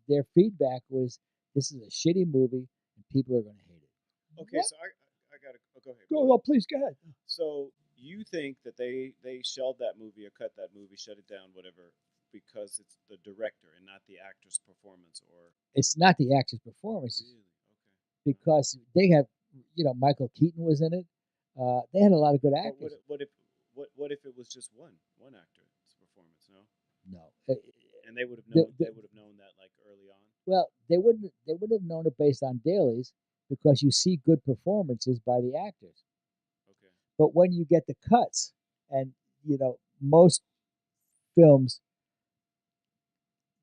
their feedback was, this is a shitty movie and people are going to hate it. Okay, so I got to go ahead. Go, please, go ahead. So you think that they shelved that movie or cut that movie, shut it down, whatever, because it's the director and not the actor's performance? Or it's not the actor's performance. Really? Okay. Because they have, Michael Keaton was in it. They had a lot of good actors. What if it was just one actor's performance? No. And they would have known. They would have known that like early on. Well, they wouldn't have known it based on dailies, because you see good performances by the actors. Okay. But when you get the cuts, and most films,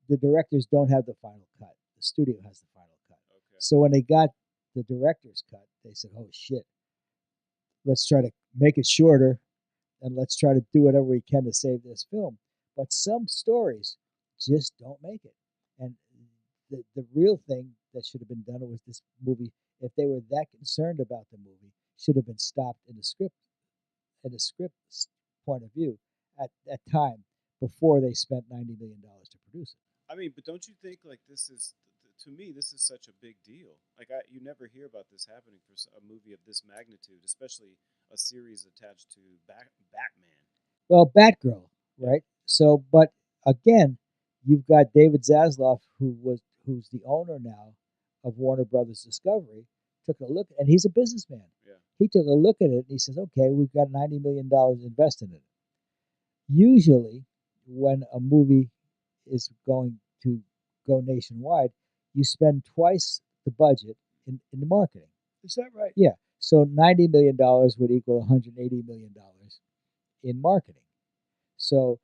the directors don't have the final cut. The studio has the final cut. Okay. So when they got the director's cut, they said, "Oh shit, let's try to make it shorter, and let's try to do whatever we can to save this film." But some stories just don't make it. And the real thing that should have been done was this movie, if they were that concerned about the movie, should have been stopped in the script point of view at that time, before they spent $90 million to produce it. I mean, but don't you think, like, this is, to me, this is such a big deal. Like, you never hear about this happening for a movie of this magnitude, especially a series attached to Batman. Well, Batgirl, right? So, but again, you've got David Zaslav, who's the owner now of Warner Brothers Discovery, took a look, and he's a businessman. Yeah. he took a look at it and he says, okay, we've got $90 million invested in it. Usually, when a movie is going to go nationwide, you spend twice the budget in the marketing. Is that right? Yeah. So $90 million would equal $180 million in marketing. So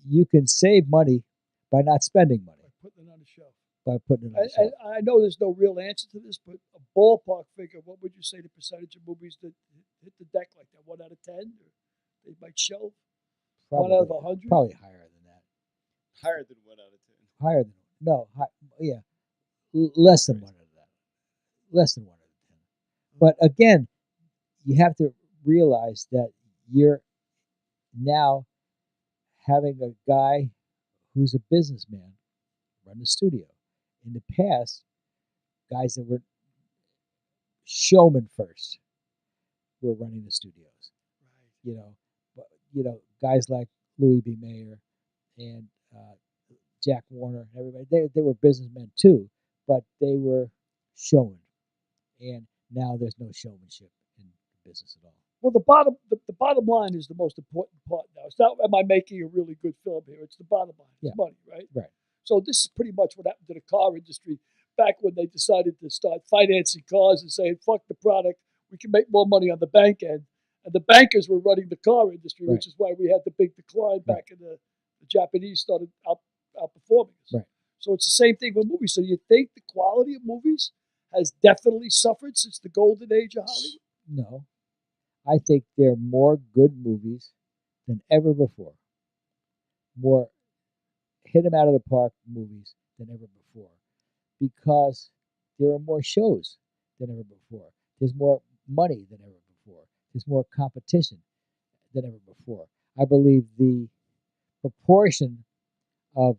you can save money by not spending money, By putting it on the shelf. by putting it on the shelf. I know there's no real answer to this, but a ballpark figure, what would you say the percentage of movies that hit the deck like that? 1 out of 10? Or they might shelve? 1 out of 100? Probably higher than that. Higher than 1 out of 10. Higher than, no, yeah, less than 1 out of that. Less than 1 out of 10. But again, you have to realize that you're now having a guy who's a businessman run the studio. In the past, guys that were showmen first were running the studios. Guys like Louis B. Mayer and Jack Warner and everybody, they were businessmen too, but they were showmen. And now there's no showmanship in business at all. Well, the bottom line is the most important part now. It's not, am I making a really good film here? It's the bottom line. It's money, right? Right. So this is pretty much what happened to the car industry back when they decided to start financing cars and saying, fuck the product, we can make more money on the bank end. And the bankers were running the car industry, which is why we had the big decline back in the Japanese started outperforming us. Right. So it's the same thing with movies. So you think the quality of movies has definitely suffered since the golden age of Hollywood? No. I think there are more good movies than ever before. More hit them out of the park movies than ever before. Because there are more shows than ever before. There's more money than ever before. There's more competition than ever before. I believe the proportion of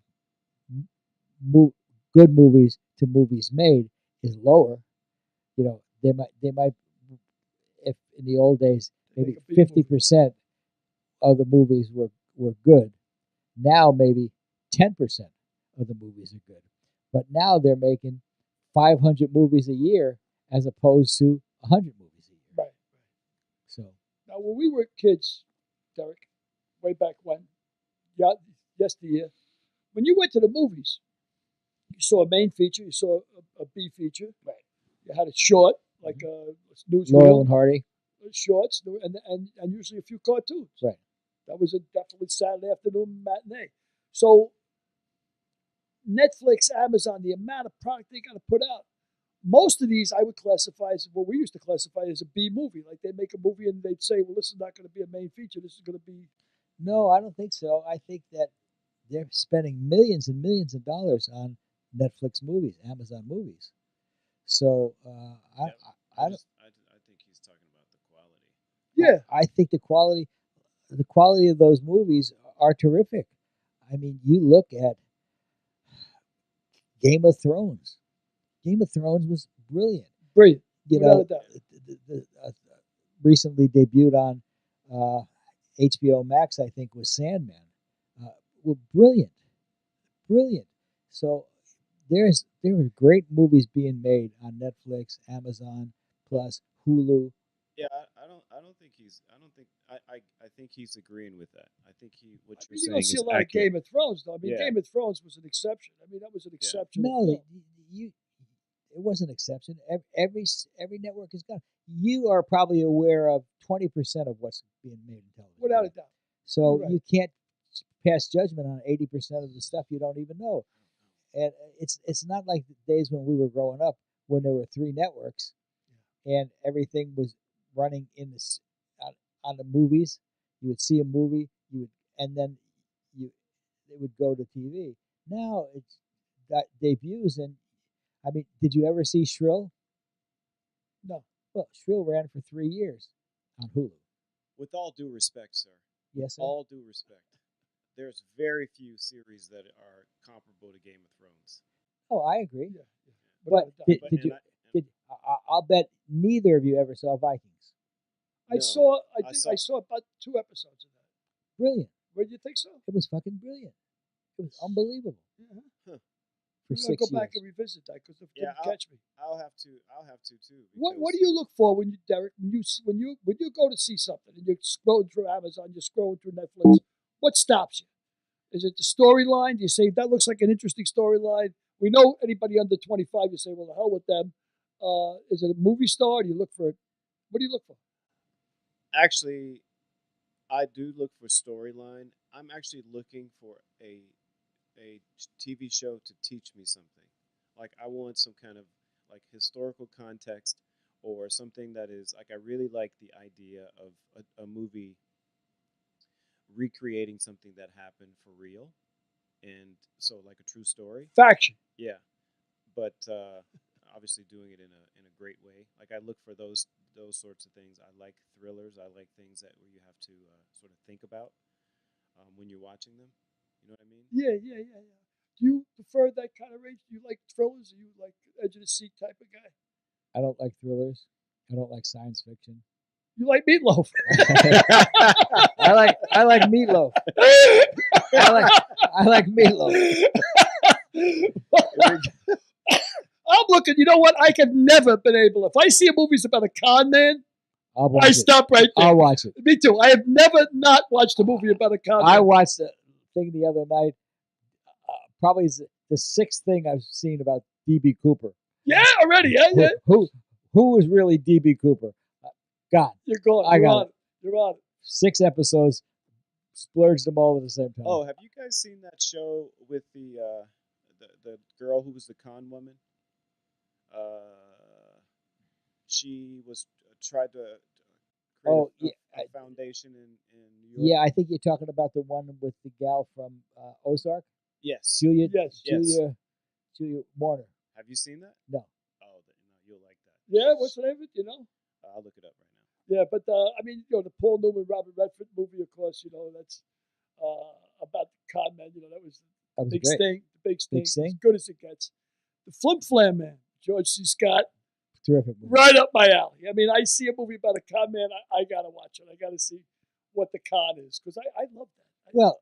good movies to movies made is lower. They might, if in the old days, maybe 50% of the movies were good. Now maybe 10% of the movies are good. But now they're making 500 movies a year as opposed to 100 movies a year. Right. So now, when we were kids, Derek, way back when, yesteryear, when you went to the movies, you saw a main feature, you saw a B feature. Right. You had a short, like a newsreel. Laurel and Hardy. Shorts, and usually a few cartoons. Right. That was a definitely Saturday afternoon matinee. So Netflix, Amazon, the amount of product they got to put out. Most of these I would classify as what we used to classify as a B movie. Like they'd make a movie and they'd say, well, this is not going to be a main feature. This is going to be... No, I don't think so. I think that they're spending millions and millions of dollars on Netflix movies, Amazon movies. So I think he's talking about the quality. Yeah. I think the quality of those movies are terrific. I mean, you look at Game of Thrones. Game of Thrones was brilliant. Brilliant. Recently debuted on HBO Max, I think, was Sandman. Were brilliant. So there were great movies being made on Netflix, Amazon Plus, Hulu. Yeah, I think he's agreeing with that. I think what you're you saying don't see is a lot accurate. of Game of Thrones, though. I mean, Game of Thrones was an exception. I mean, that was an exception. No, it was an exception. Every network has got. You are probably aware of 20% of what's being made in television. Without a doubt. So you can't pass judgment on 80% of the stuff you don't even know. And it's not like the days when we were growing up when there were 3 networks and everything was running on the movies. You would see a movie, and then it would go to TV. Now it's got debuts, and I mean, did you ever see Shrill? No. Well, Shrill ran for 3 years on Hulu. With all due respect, sir. Yes, sir. All due respect. There's very few series that are comparable to Game of Thrones. Oh, I agree. Yeah. But I'll bet neither of you ever saw Vikings. I saw about 2 episodes of that. Brilliant. What did you think so? It was fucking brilliant. It was unbelievable. Yeah. for I'm gonna 6 go back years. and revisit that because it Yeah, didn't catch me. I'll have to too. What do because- you look for when you, Derek, when you go to see something and you're scrolling through Amazon, you're scrolling through Netflix? What stops you? Is it the storyline? Do you say that looks like an interesting storyline? We know anybody under 25. You say, well, the hell with them. Is it a movie star? Do you look for? What do you look for? Actually, I do look for storyline. I'm actually looking for a TV show to teach me something. Like I want some kind of like historical context or something that is like I really like the idea of a movie recreating something that happened for real, and so like a true story. Faction. Yeah, but obviously doing it in a great way. Like I look for those sorts of things. I like thrillers. I like things that where you have to sort of think about when you're watching them. You know what I mean? Yeah. Do you prefer that kind of range? Do you like thrillers? Are you like edge of the seat type of guy? I don't like thrillers. I don't like science fiction. You like Meatloaf? I like Meatloaf. I like Meatloaf. I'm looking. You know what? I have never been able. If I see a movie's about a con man, I'll watch I it. stop right there. I'll watch it. Me too. I have never not watched a movie about a con I man. watched the thing the other night. Probably the sixth thing I've seen about D.B. Cooper. Yeah, already. Yeah. Who was really D.B. Cooper? God, You're going. I You're got on it. You're on it. 6 episodes, splurged them all at the same time. Oh, have you guys seen that show with the girl who was the con woman? She was tried to create a foundation in New York. Yeah, I think you're talking about the one with the gal from Ozark. Yes. Julia Warner. Have you seen that? No. Oh, you'll like that. Yeah, what's the name of it? You know? I'll look it up right now. Yeah, but I mean, the Paul Newman, Robert Redford movie, of course, that's about the con man. That was That was big great. sting, big sting, Big Sting? as good as it gets. The Flim Flam Man, George C. Scott, Terrific movie. right up my alley. I mean, I see a movie about a con man, I gotta watch it. I gotta see what the con is because I love that. Well,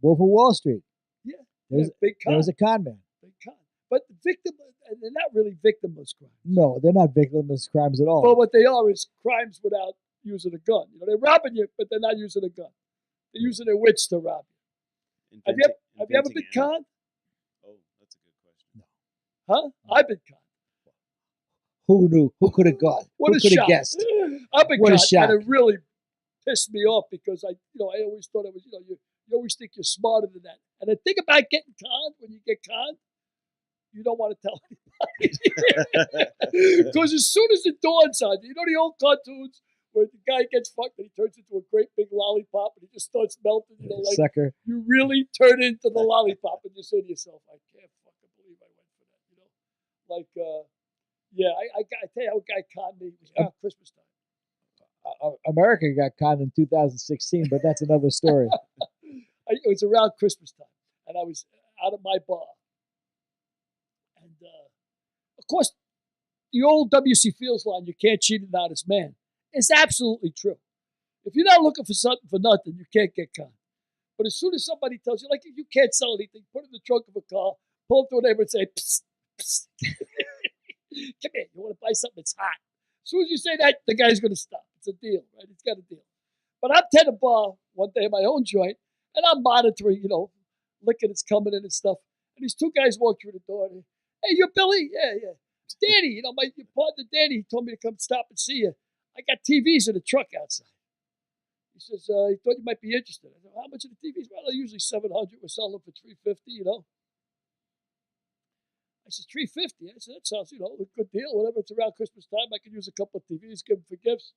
Wolf of Wall Street. Yeah, There big con. was a con man. Big con. But the victim, and they're not really victimless crimes. No, they're not victimless crimes at all. But what they are is crimes without using a gun. They're robbing you, but they're not using a gun. They're using their wits to rob you. Have you ever been conned? Oh, that's a good question. Huh? I've been conned. Who knew? Who could have got? What Who a could have shock. guessed? I've been What a conned, shock. and it really pissed me off because I always thought it was, you always think you're smarter than that. And the thing about getting conned, when you get conned, you don't want to tell anybody. Because as soon as it dawns on you, the old cartoons where the guy gets fucked and he turns into a great big lollipop and he just starts melting, like Sucker. you really turn into the lollipop and you say to yourself, I can't fucking believe I went for that, Like, I tell you how a guy conned me. It was around Christmas time. America got conned in 2016, but that's another story. It was around Christmas time, and I was out of my bar. And, of course, the old W.C. Fields line, you can't cheat an honest man, is absolutely true. If you're not looking for something for nothing, you can't get conned. But as soon as somebody tells you, like, you can't sell anything, put it in the trunk of a car, pull up to a neighbor and say, psst, psst. Come here, you want to buy something that's hot. As soon as you say that, the guy's going to stop. It's a deal, right? It's got a deal. But I'm at a bar one day in my own joint, and I'm monitoring, liquor that's coming in and stuff. And these two guys walk through the door. And, hey, you're Billy? Yeah. It's Danny. My partner Danny, he told me to come stop and see you. I got TVs in the truck outside. He says, he thought you might be interested. I said, how much are the TVs? Well, they're usually $700. We're selling them for $350, I said, $350. I said, that sounds, a good deal. Whatever, it's around Christmas time. I can use a couple of TVs, give them for gifts.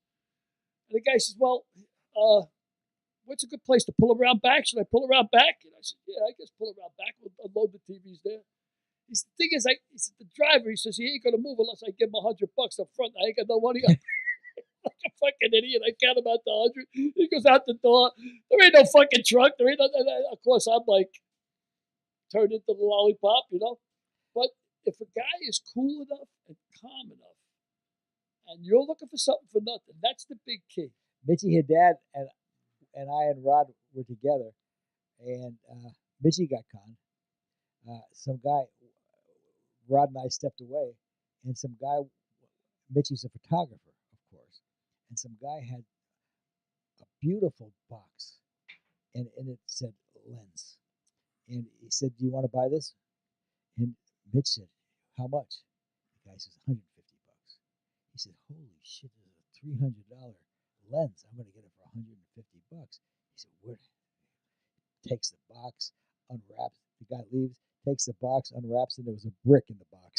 And the guy says, well, what's a good place to pull around back? Should I pull around back? And I said, yeah, I guess pull around back. We'll unload the TVs there. The thing is, he said, the driver, he says, he ain't going to move unless I give him $100 up front. I ain't got no money. Like a fucking idiot. I count him out the 100. He goes out the door. There ain't no fucking truck. There ain't no, of course, I'm like, turned into the lollipop, But if a guy is cool enough and calm enough, and you're looking for something for nothing, that's the big key. Mitchie Haddad and I and Rod were together, and Mitchie got conned. Some guy Rod and I stepped away, and some guy, Mitchie's a photographer, of course, and some guy had a beautiful box, and it said Lens. And he said, "Do you want to buy this?" And Mitch said, "How much?" The guy says, $150. He said, "Holy shit, this is a $300 lens. I'm going to get it for $150." He said, "Where?" Takes the box, unwraps. The guy leaves, takes the box, unwraps, and there was a brick in the box.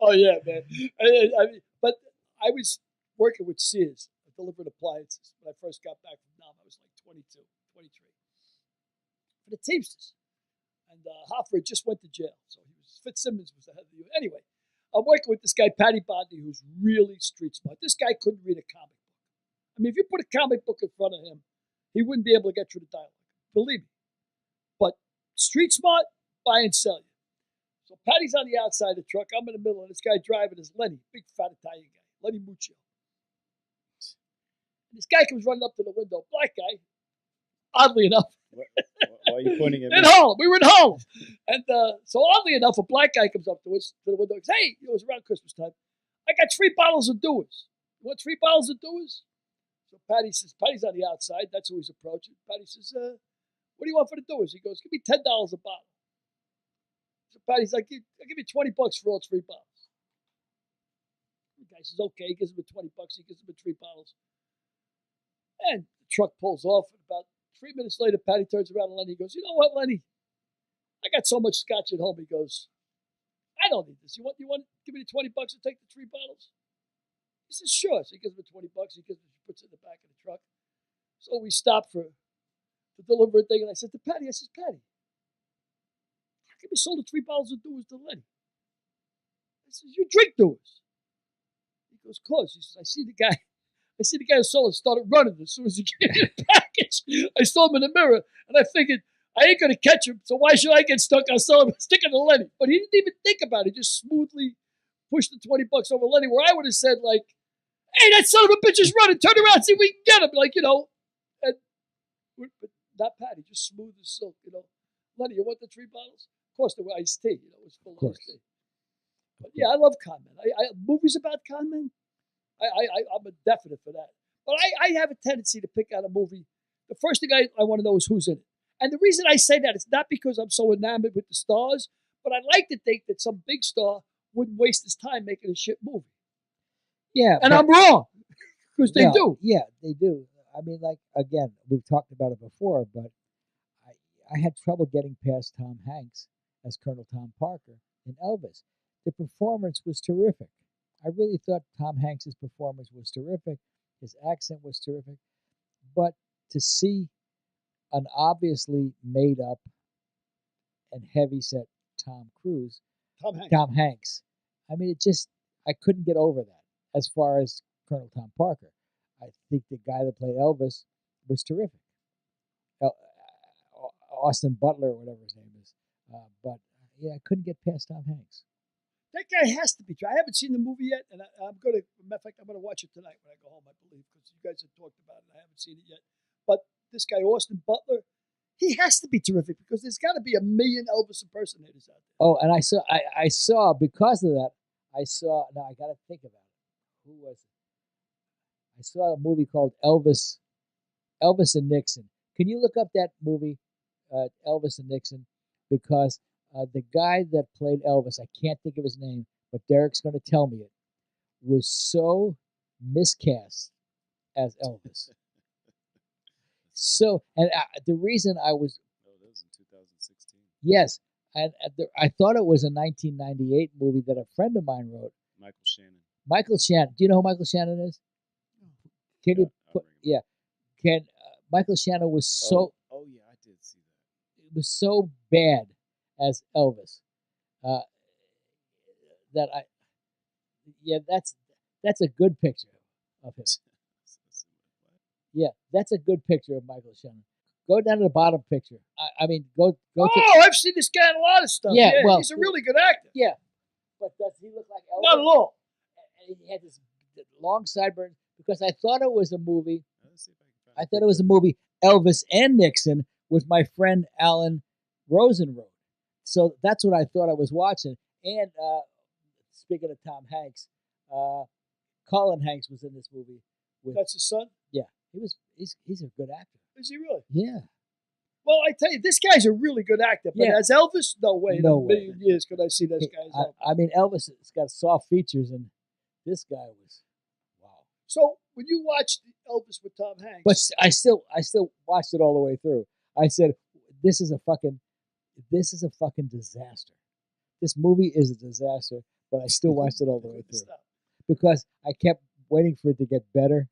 Oh, yeah, man. But I was working with Sears, delivering appliances, when I first got back from Nam. I was like 22, 23. For the Teamsters. And Hoffer just went to jail. So Fitzsimmons was the head of the unit. Anyway, I'm working with this guy, Patty Bondi, who's really street smart. This guy couldn't read a comic book. I mean, if you put a comic book in front of him, he wouldn't be able to get through the dialogue. Believe me. But street smart, buy and sell you. So Patty's on the outside of the truck. I'm in the middle, and this guy driving is Lenny, big fat Italian guy, Lenny Muccio. And this guy comes running up to the window, black guy, oddly enough. Why are you pointing at me? In Harlem. We were in Harlem. And so oddly enough, a black guy comes up to us, to the window, and says, "Hey," it was around Christmas time, "I got 3 bottles of Dewar's. You want 3 bottles of Dewar's?" So Patty says, Patty's on the outside. That's who he's approaching. Patty says, "What do you want for the Dewar's?" He goes, "Give me $10 a bottle." So Patty's like, "I'll give you $20 for all 3 bottles." The guy says, "Okay." He gives him $20. He gives him 3 bottles. And the truck pulls off. And about 3 minutes later, Patty turns around to Lenny. He goes, "You know what, Lenny? I got so much scotch at home." He goes, "I don't need this. You want to give me the $20 to take the 3 bottles?" He says, "Sure." So he gives him $20. He puts it in the back of the truck. So we stop to deliver a thing. And I said to Patty, "Patty, how come you sold the 3 bottles of Dewar's to Lenny?" I says, "You drink Dewar's." He goes, "Cause." He says, I see the guy who sold it started running as soon as he gave me the package. I saw him in the mirror, and I figured, I ain't going to catch him, so why should I get stuck on selling sticking to Lenny? But he didn't even think about it. He just smoothly pushed the $20 over Lenny, where I would have said, like, "Hey, that son of a bitch is running. Turn around, see if we can get him." Like, and, but not Patty, just smooth as silk, "Lenny, you want the 3 bottles? Of course, there were iced tea. It was full of iced tea. But yeah, I love con men. Movies about con men, I'm a definite for that. But I have a tendency to pick out a movie. The first thing I want to know is who's in it. And the reason I say that is not because I'm so enamored with the stars, but I like to think that some big star wouldn't waste his time making a shit movie. Yeah. And I'm wrong, because they do. Yeah, they do. I mean, like, again, we've talked about it before, but I had trouble getting past Tom Hanks as Colonel Tom Parker in Elvis. The performance was terrific. I really thought Tom Hanks' performance was terrific. His accent was terrific. But to see an obviously made up and heavyset Tom Hanks, I mean, I couldn't get over that as far as Colonel Tom Parker. I think the guy that played Elvis was terrific. Austin Butler, or whatever his name is. But yeah, I couldn't get past Tom Hanks. That guy has to be. I haven't seen the movie yet, and I'm going to. Matter of fact, I'm going to watch it tonight when I go home, I believe, because you guys have talked about it. I haven't seen it yet. But this guy, Austin Butler, he has to be terrific because there's got to be 1 million Elvis impersonators out there. Oh, and I saw because of that. Now I got to think about it. Who was it? I saw a movie called Elvis and Nixon. Can you look up that movie, Elvis and Nixon? Because the guy that played Elvis, I can't think of his name, but Derek's going to tell me it, was so miscast as Elvis. So, and the reason I was... Oh, that was in 2016. Yes, and I thought it was a 1998 movie that a friend of mine wrote. Michael Shannon. Do you know who Michael Shannon is? Can you put... Yeah. Michael Shannon was so... Oh, yeah, I did see that. It was so bad as Elvis that that's a good picture of him. Yeah, that's a good picture of Michael Shannon. Go down to the bottom picture. I mean, go. I've seen this guy in a lot of stuff. Yeah, well, he's a really good actor. Yeah, but does he look like Elvis? Not at all. And he had this long sideburns because I thought it was a movie. I thought it was a movie, Elvis and Nixon, with my friend Alan Rosen wrote. so that's what I thought I was watching. And speaking of Tom Hanks, Colin Hanks was in this movie. That's his son? Yeah, he's a good actor. Is he really? Yeah. Well, I tell you, this guy's a really good actor. But as Elvis, no way. No in a million years could I see this guy as Elvis. I mean, Elvis has got soft features, and this guy was wow. So when you watched Elvis with Tom Hanks, But I still watched it all the way through. I said, this is a fucking disaster. This movie is a disaster, but I still watched it all the way through because I kept waiting for it to get better,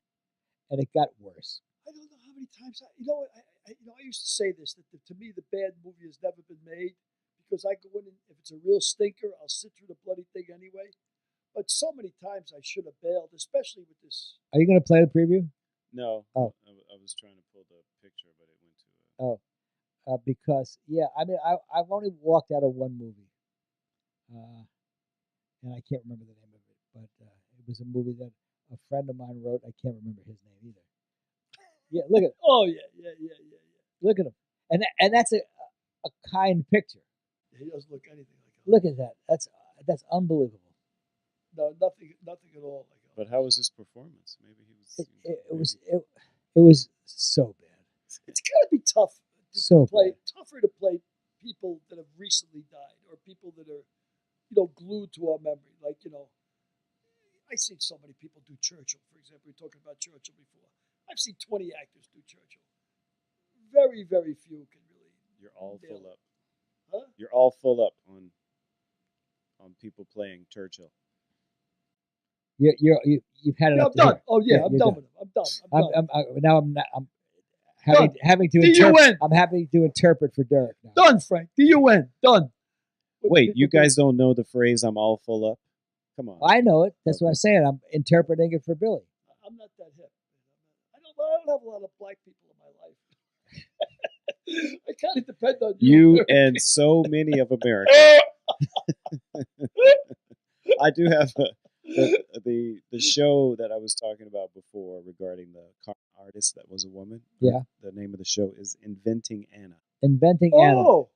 and it got worse. I don't know how many times I used to say this, that to me the bad movie has never been made because I go in and if it's a real stinker, I'll sit through the bloody thing anyway. But so many times I should have bailed, especially with this. Are you going to play the preview? No. Oh. I was trying to pull the picture, but it went to because I mean I've only walked out of one movie, and I can't remember the name of it, but it was a movie that a friend of mine wrote. I can't remember his name either. Yeah, look at. Oh yeah. Look at him, and that's a kind picture. He doesn't look anything like him. Look at that. That's unbelievable. No, nothing at all like him. But how was his performance? Maybe he was. It was so bad. It's got to be tough. Tougher to play people that have recently died or people that are, glued to our memory. Like, I've seen so many people do Churchill, for example. We were talking about Churchill before. I've seen 20 actors do Churchill. Very, very few can really. You're all full up. Huh? You're all full up on people playing Churchill. You've had it. I'm done. Oh yeah, I'm done with him. I'm done. I'm having to interpret. I'm happy to interpret for Derek now. Done, Frank. D-U-N. Done. Wait, you guys don't know the phrase "I'm all full up"? Come on. I know it. That's what I'm saying. I'm interpreting it for Billy. I'm not that hip. I don't have a lot of black people in my life. I kind of depend on you. You and so many of America. I do have the show that I was talking about before regarding the artist that was a woman. Yeah. The name of the show is Inventing Anna. Inventing Anna. Oh,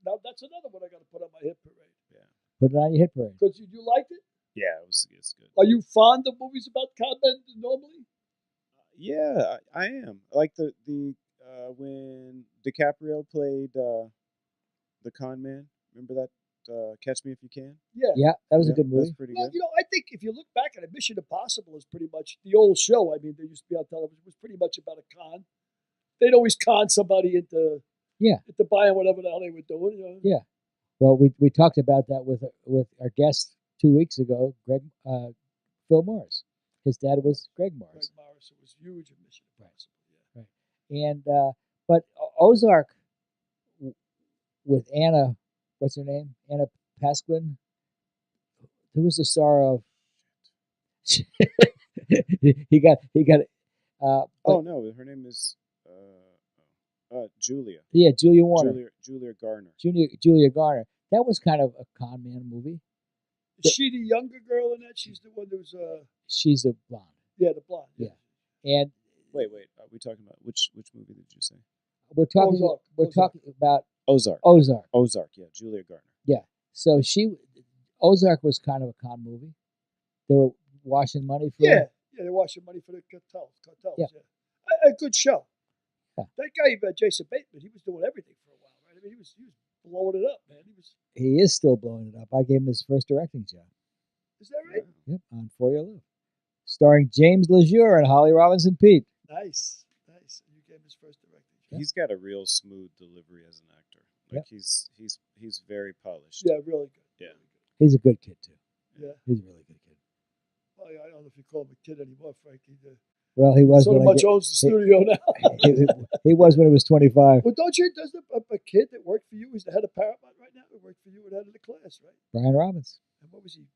now that's another one I got to put on my hit parade. Yeah. Put it on your hit parade. Because you liked it? Yeah, it's good. Are you fond of movies about con men normally? Yeah, I am. Like the when DiCaprio played the con man. Remember that? Catch Me If You Can. Yeah, that was a good movie. That's pretty Well, good. I think if you look back at it, Mission Impossible is pretty much the old show. I mean, they used to be on television. It was pretty much about a con. They'd always con somebody into buying whatever the hell they were doing. Yeah. Well, we talked about that with our guest 2 weeks ago, Phil Morris. His dad was Greg Morris. Greg Morris was huge in Mission Impossible. Right. And but Ozark with Anna, what's her name? Anna Paquin. Who was the star of? he got. Oh no, her name is Julia. Yeah, Julia Warner. Julia Garner. Julia Garner. That was kind of a con man movie. Is she the younger girl in that? She's the one who's She's the blonde. Yeah, the blonde. Yeah. And wait, are we talking about which movie did you say? We're talking. Ozark. We're talking about Ozark. Ozark. Yeah, Julia Garner. Yeah. So Ozark was kind of a con movie. They were washing money for. Yeah, they're washing money for the cartels. Yeah. A good show. Yeah. That guy, Jason Bateman, he was doing everything for a while, right? I mean, he was blowing it up, man. He is still blowing it up. I gave him his first directing job. Is that right? Yep, on For Your Love. Starring James LeJure and Holly Robinson Pete. Nice. You gave him his first directing job. He's got a real smooth delivery as an actor. Like he's very polished. Yeah, really good. Yeah. Really good. He's a good kid too. Yeah. He's a really good kid. Well, I don't know if you call him a kid anymore, Frankie. Well, he was. So much owns the studio now. he was when he was 25. Well, doesn't a kid that worked for you, who's the head of Paramount right now, who worked for you and head of the class, right? Brian Robbins. And what was he?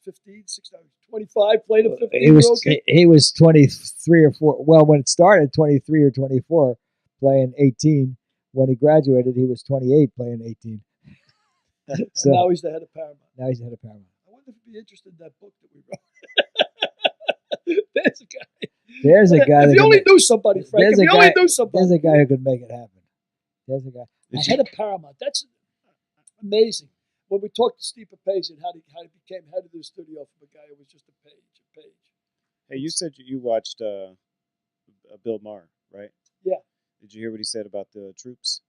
15, 16, 25, played a 15-year-old kid? He was 23 or 4. Well, when it started, 23 or 24, playing 18. When he graduated, he was 28, playing 18. So now he's the head of Paramount. I wonder if he'd be interested in that book that we wrote. There's a guy. There's a guy. If you only knew somebody, Frank. If you only knew somebody. There's a guy who could make it happen. There's a guy. Head of Paramount. Amazing. When we talked to Steve Papazian, how he became head of the studio from a guy who was just a page. Hey, you said you watched Bill Maher, right? Yeah. Did you hear what he said about the troops?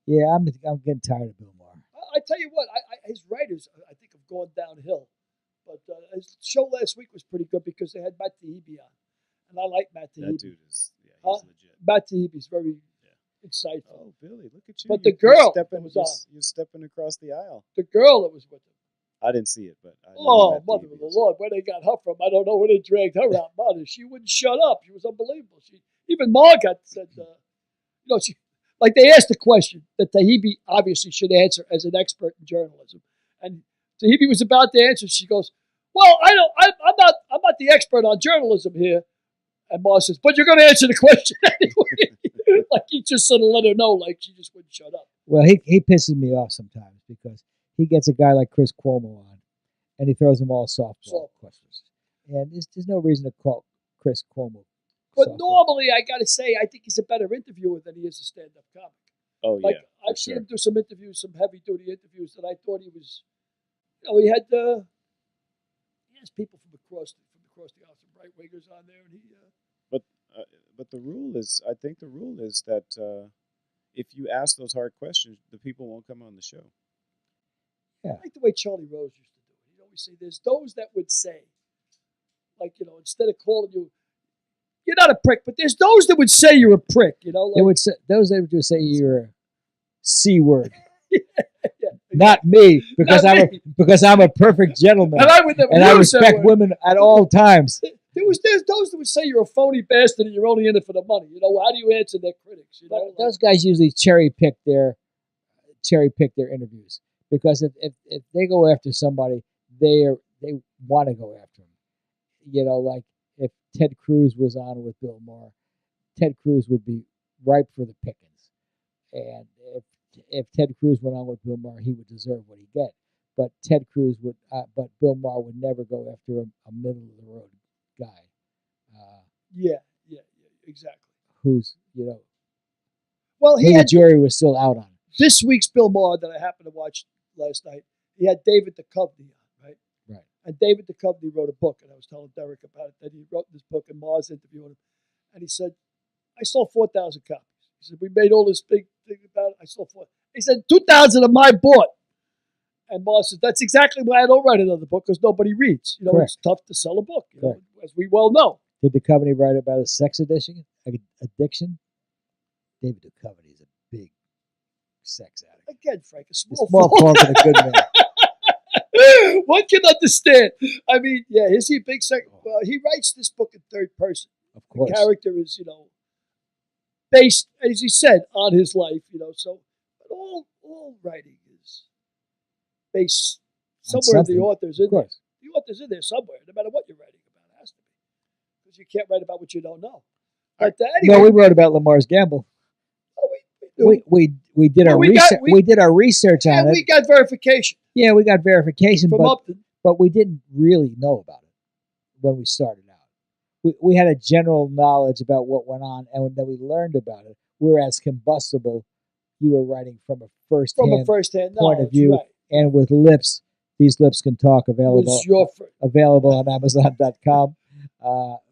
Yeah, I'm getting tired of Bill Maher. I tell you what, his writers, I think, have gone downhill. But his show last week was pretty good because they had Matt Taibbi on. And I like Matt Taibbi. That dude is, he's legit. Matt Taibbi's very insightful. Oh, Billy, look at you. But the girl that was on. You're stepping across the aisle. The girl that was with him. I didn't see it, but I know Oh, Matt mother Taibbi of the is. Lord, where they got her from, I don't know where they dragged her out. Mother, she wouldn't shut up. She was unbelievable. Even Margot said, she, like they asked a question that Taibbi obviously should answer as an expert in journalism, and Taibbi was about to answer. She goes, "Well, I'm not the expert on journalism here." And Maher says, "But you're going to answer the question anyway." Like he just sort of let her know, like she just wouldn't shut up. Well, he pisses me off sometimes because he gets a guy like Chris Cuomo on, and he throws him all softball questions. And there's no reason to call Chris Cuomo. But softball. normally, I got to say, I think he's a better interviewer than he is a stand-up comic. Oh, Like yeah. I've seen him do some interviews, some heavy-duty interviews that I thought he was. He had people from across the aisle, some right wingers on there, and he. But the rule is, I think the rule is that if you ask those hard questions, the people won't come on the show. I like the way Charlie Rose used to do it. He'd always say, "There's those that would say, like, instead of calling you, you're not a prick, but there's those that would say you're a prick." They would say, those that would say you're a C word. Yeah, Not me, because I'm a perfect gentleman, and I would never. and I use that respect word. women at all times. There's those that would say you're a phony bastard and you're only in it for the money. How do you answer their critics? Those guys usually cherry pick their interviews, because if they go after somebody, they want to go after him. Like if Ted Cruz was on with Bill Maher, Ted Cruz would be ripe for the pickings, and if Ted Cruz went on with Bill Maher, he would deserve what he get. But but Bill Maher would never go after a middle of the road guy. Yeah, exactly. Who's well, who the jury was still out on. This week's Bill Maher that I happened to watch last night, he had David Duchovny on, right? Right. And David Duchovny wrote a book, and I was telling Derek about it, that he wrote this book, and Maher's interviewing him, and he said, "I sold 4,000 copies." He said, "We made all this big thing about it. I sold 4,000." He said, 2,000 of my bought. And Maher said, "That's exactly why I don't write another book, because nobody reads. It's tough to sell a book, as we well know." Did Duchovny write about a sex addiction? David Duchovny is a big sex addict. Again, Frank, a Small small form for the good man. One can understand. I mean, yeah, is he a big sex? Well, he writes this book in third person. Of course. The character is, based, as he said, on his life, so but all writing is based somewhere in the author's in there. The author's in there somewhere, no matter what you're writing about. It has to be. Because you can't write about what you don't know. But anyway. No, we wrote about Lamar's gamble. We did our research. We did our research on it. We got verification. Yeah, we got verification, from Upton. But we didn't really know about it when we started out. We had a general knowledge about what went on, and then we learned about it. Whereas Combustible, you were writing from a first-hand point of view, right. And with lips. These lips can talk. Available on Amazon.com.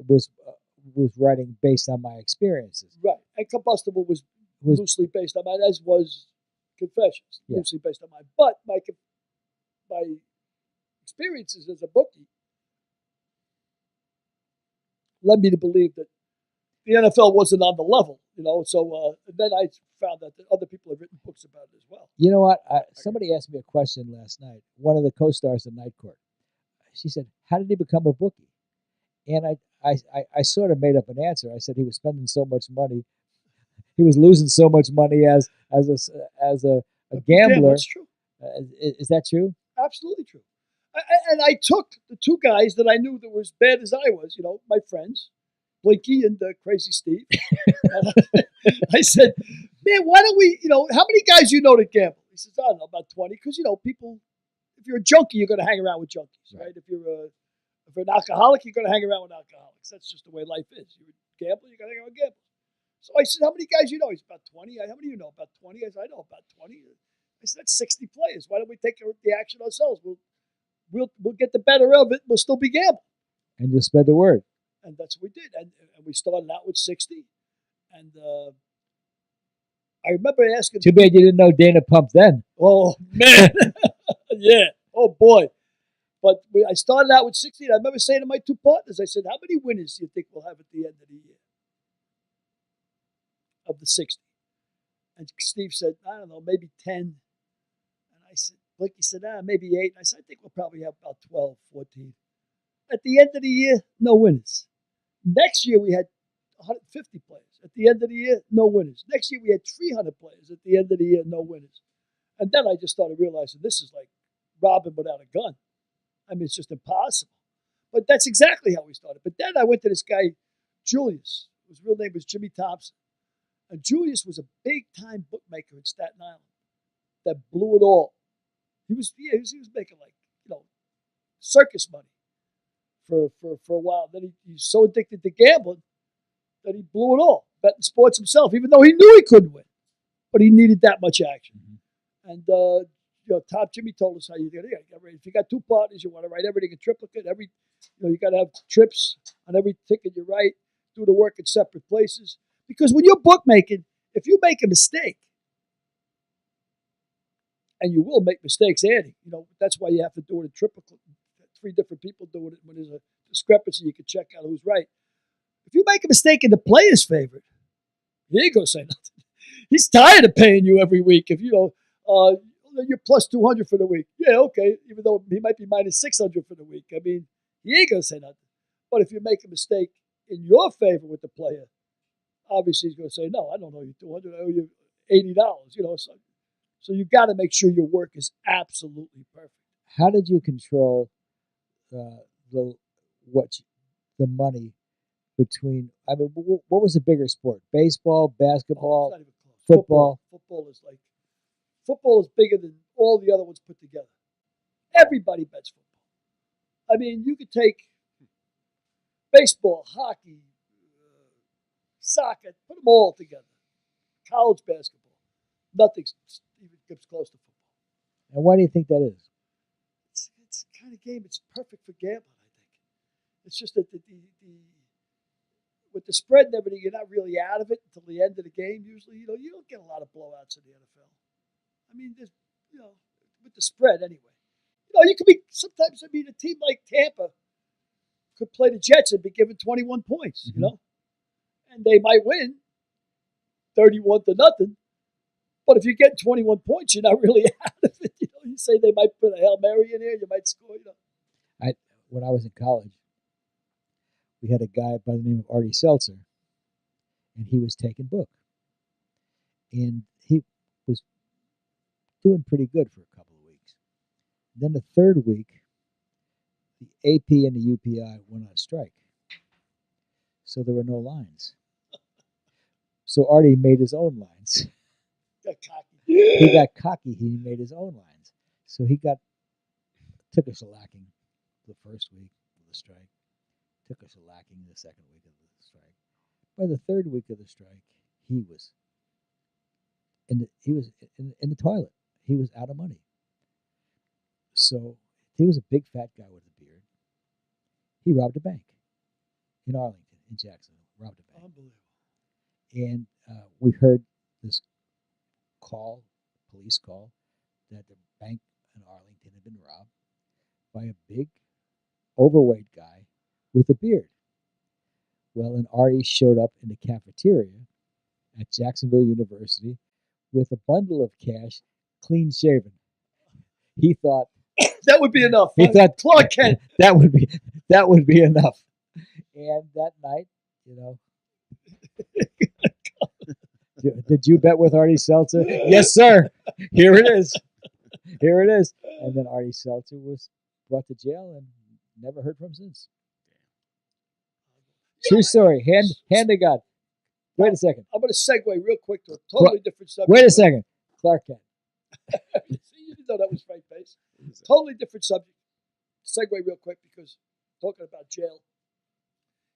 Was writing based on my experiences. Right, and Combustible was loosely based on mine, as was Confessions, loosely based on mine. But my experiences as a bookie led me to believe that the NFL wasn't on the level, So then I found out that other people have written books about it as well. You know what? Somebody asked me a question last night. One of the co-stars of Night Court. She said, "How did he become a bookie?" And I sort of made up an answer. I said he was spending so much money. He was losing so much money as a gambler. Yeah, that's true. Is that true? Absolutely true. And I took the two guys that I knew that were as bad as I was, my friends, Blinky and Crazy Steve. And I said, "Man, why don't we, how many guys that gamble?" He says, "I don't know, about 20. Because, people, if you're a junkie, you're going to hang around with junkies, right? If you're an alcoholic, you're going to hang around with alcoholics. That's just the way life is. You're a gambler, you're going to hang around with gamblers." So I said, "How many guys you know?" He's about 20. "How many you know?" "About 20. I said, "I know about 20. I said, that's 60 players. Why don't we take the action ourselves? We'll get the better of it. We'll still be gambling. And you'll spread the word. And that's what we did. And we started out with 60. And I remember asking. Too bad you didn't know Dana Pump then. Oh, man. Yeah. Oh, boy. But I started out with 60. And I remember saying to my two partners, I said, how many winners do you think we'll have at the end of the year? Of the 60. And Steve said, I don't know, maybe 10. And I said, Blakey said, maybe 8. And I said, I think we'll probably have about 12, 14. At the end of the year, no winners. Next year, we had 150 players. At the end of the year, no winners. Next year, we had 300 players. At the end of the year, no winners. And then I just started realizing this is like robbing without a gun. I mean, it's just impossible. But that's exactly how we started. But then I went to this guy, Julius. His real name was Jimmy Thompson. And Julius was a big-time bookmaker in Staten Island that blew it all. He was making like, circus money for a while. Then he's so addicted to gambling that he blew it all, betting sports himself, even though he knew he couldn't win. But he needed that much action. Mm-hmm. And, Top Jimmy told us how you got to get ready. If you got two partners, you want to write everything in triplicate. You got to have trips on every ticket you write, do the work in separate places. Because when you're bookmaking, if you make a mistake, and you will make mistakes adding, that's why you have to do it in triplicate. 3 different people doing it. When there's a discrepancy, you can check out who's right. If you make a mistake in the player's favor, he ain't going to say nothing. He's tired of paying you every week. If you're plus 200 for the week, yeah, okay. Even though he might be minus 600 for the week, I mean, he ain't going to say nothing. But if you make a mistake in your favor with the player, obviously he's going to say, no, I don't owe you 200. I owe you $80. So you got to make sure your work is absolutely perfect. How did you control the money between? I mean, what was the bigger sport? Baseball, basketball, not even close. Football. Football is bigger than all the other ones put together. Everybody bets football. I mean, you could take baseball, hockey, soccer, put them all together. College basketball, nothing even comes close to football. And why do you think that is? It's the kind of game. It's perfect for gambling. I think it's just that with the spread and everything, you're not really out of it until the end of the game. Usually, you don't get a lot of blowouts in the NFL. I mean, there's, with the spread anyway. You could be sometimes. I mean, a team like Tampa could play the Jets and be given 21 points. Mm-hmm. And they might win 31-0. But if you're getting 21 points, you're not really out of it. You say they might put a Hail Mary in there, you might score. When I was in college, we had a guy by the name of Artie Seltzer, and he was taking book. And he was doing pretty good for a couple of weeks. Then the third week, the AP and the UPI went on strike. So there were no lines. So Artie made his own lines. Got cocky. He got cocky. He made his own lines. So he took a shellacking the first week of the strike. Took a shellacking the second week of the strike. By the third week of the strike, he was in the toilet. He was out of money. So he was a big fat guy with a beard. He robbed a bank in Arlington, in Jacksonville. Robbed a bank. Unbelievable. And we heard this police call, that the bank in Arlington had been robbed by a big, overweight guy with a beard. Well, and Artie showed up in the cafeteria at Jacksonville University with a bundle of cash, clean shaven. He thought that would be enough. He thought Clark Kent. that would be enough. And that night, did you bet with Artie Seltzer? Yes, sir. Here it is. And then Artie Seltzer was brought to jail and never heard from since. True story. Hand to God. Wait a second. I'm going to segue real quick to a totally different subject. Wait a second. Clark Kent. See, you didn't know that was Frank Pace. Totally different subject. Segue real quick because talking about jail.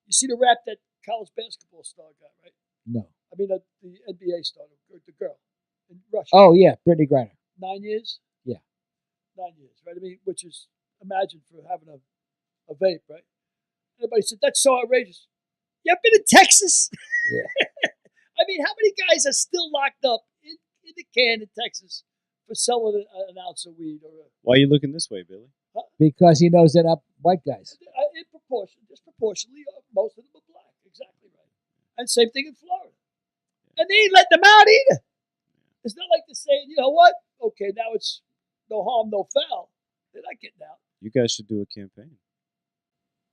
You see the rap that college basketball star got, right? No. I mean, the NBA star, the girl in Russia. Oh, yeah, Brittany Griner. 9 years? Yeah. 9 years, right? I mean, which is, imagine for having a vape, right? Everybody said, that's so outrageous. You ever been in Texas? Yeah. I mean, how many guys are still locked up in the can in Texas for selling an ounce of weed? Why are you looking this way, Billy? Because he knows they're not white guys. In proportion, disproportionately, most of them are black. Exactly right. And same thing in Florida. And they ain't letting them out either. It's not like they're saying, you know what? Okay, now it's no harm, no foul. They're not getting out. You guys should do a campaign.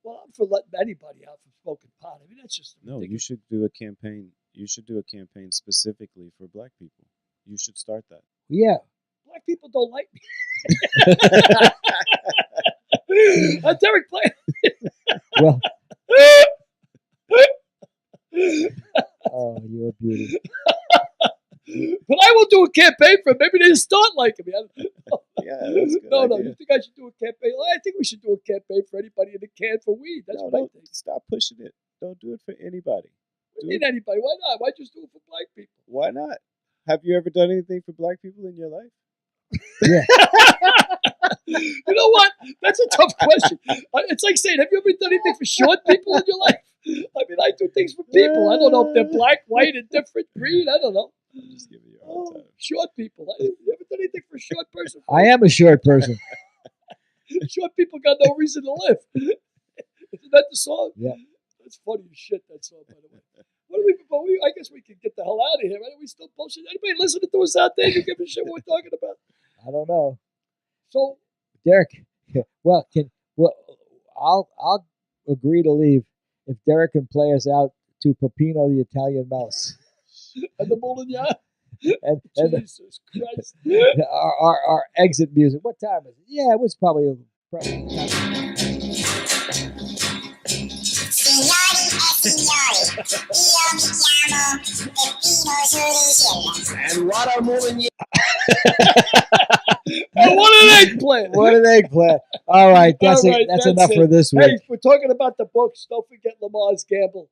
Well, I'm for letting anybody out from smoking pot. I mean, that's just No, ridiculous. you should do a campaign. You should do a campaign specifically for black people. You should start that. Yeah. Black people don't like me. Derek playing. Well. Oh, you're a beauty. But I will do a campaign for him. Maybe they start liking me. Yeah, that's a good No, idea. you think I should do a campaign? Well, I think we should do a campaign for anybody in the can for weed. That's No, what I don't think. stop pushing it. Don't do it for anybody. What do you mean anybody? Why not? Why just do it for black people? Why not? Have you ever done anything for black people in your life? Yeah. You know what? That's a tough question. It's like saying, have you ever done anything for short people in your life? I mean, I do things for people. I don't know if they're black, white, indifferent, green. I don't know. I'm just giving you a hard time. Short people. You ever done anything for a short person? I am a short person. Short people got no reason to live. Isn't that the song? Yeah. That's funny as shit, that song, by the way. What do we, I guess we can get the hell out of here, right? Are we still bullshit? Anybody listening to us out there? You give a shit what we're talking about? I don't know. So, Derek, I'll agree to leave if Derek can play us out to Peppino the Italian Mouse. and the Moulignat? And Jesus Christ. our exit music. What time is it? Yeah, it was probably Signori e signori, io mi chiamo Peppino Giuricella. And what a moving Oh, what an eggplant. What an eggplant. All right, that's enough it. for this week. Hey, we're talking about the books. Don't forget Lamar's Gamble.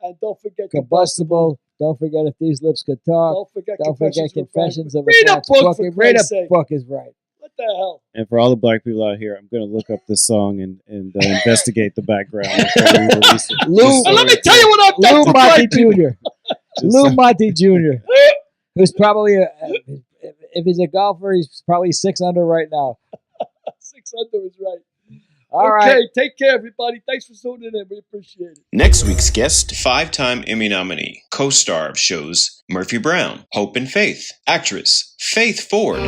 And don't forget Combustible. Don't forget If These Lips Could Talk. Don't forget Confessions of a Read a Black book, for Read a Christ's sake. book is right. What the hell? And for all the black people out here, I'm going to look up this song and investigate the background before we release it. And let me tell you what I've done Lou for Monty black people. Jr. Lou Monty Jr. Who's probably, if he's a golfer, he's probably 6 under right now. 6 under is right. All right. Okay, take care, everybody. Thanks for tuning in. We appreciate it. Next week's guest, 5-time Emmy nominee, co-star of shows Murphy Brown, Hope and Faith, actress Faith Ford.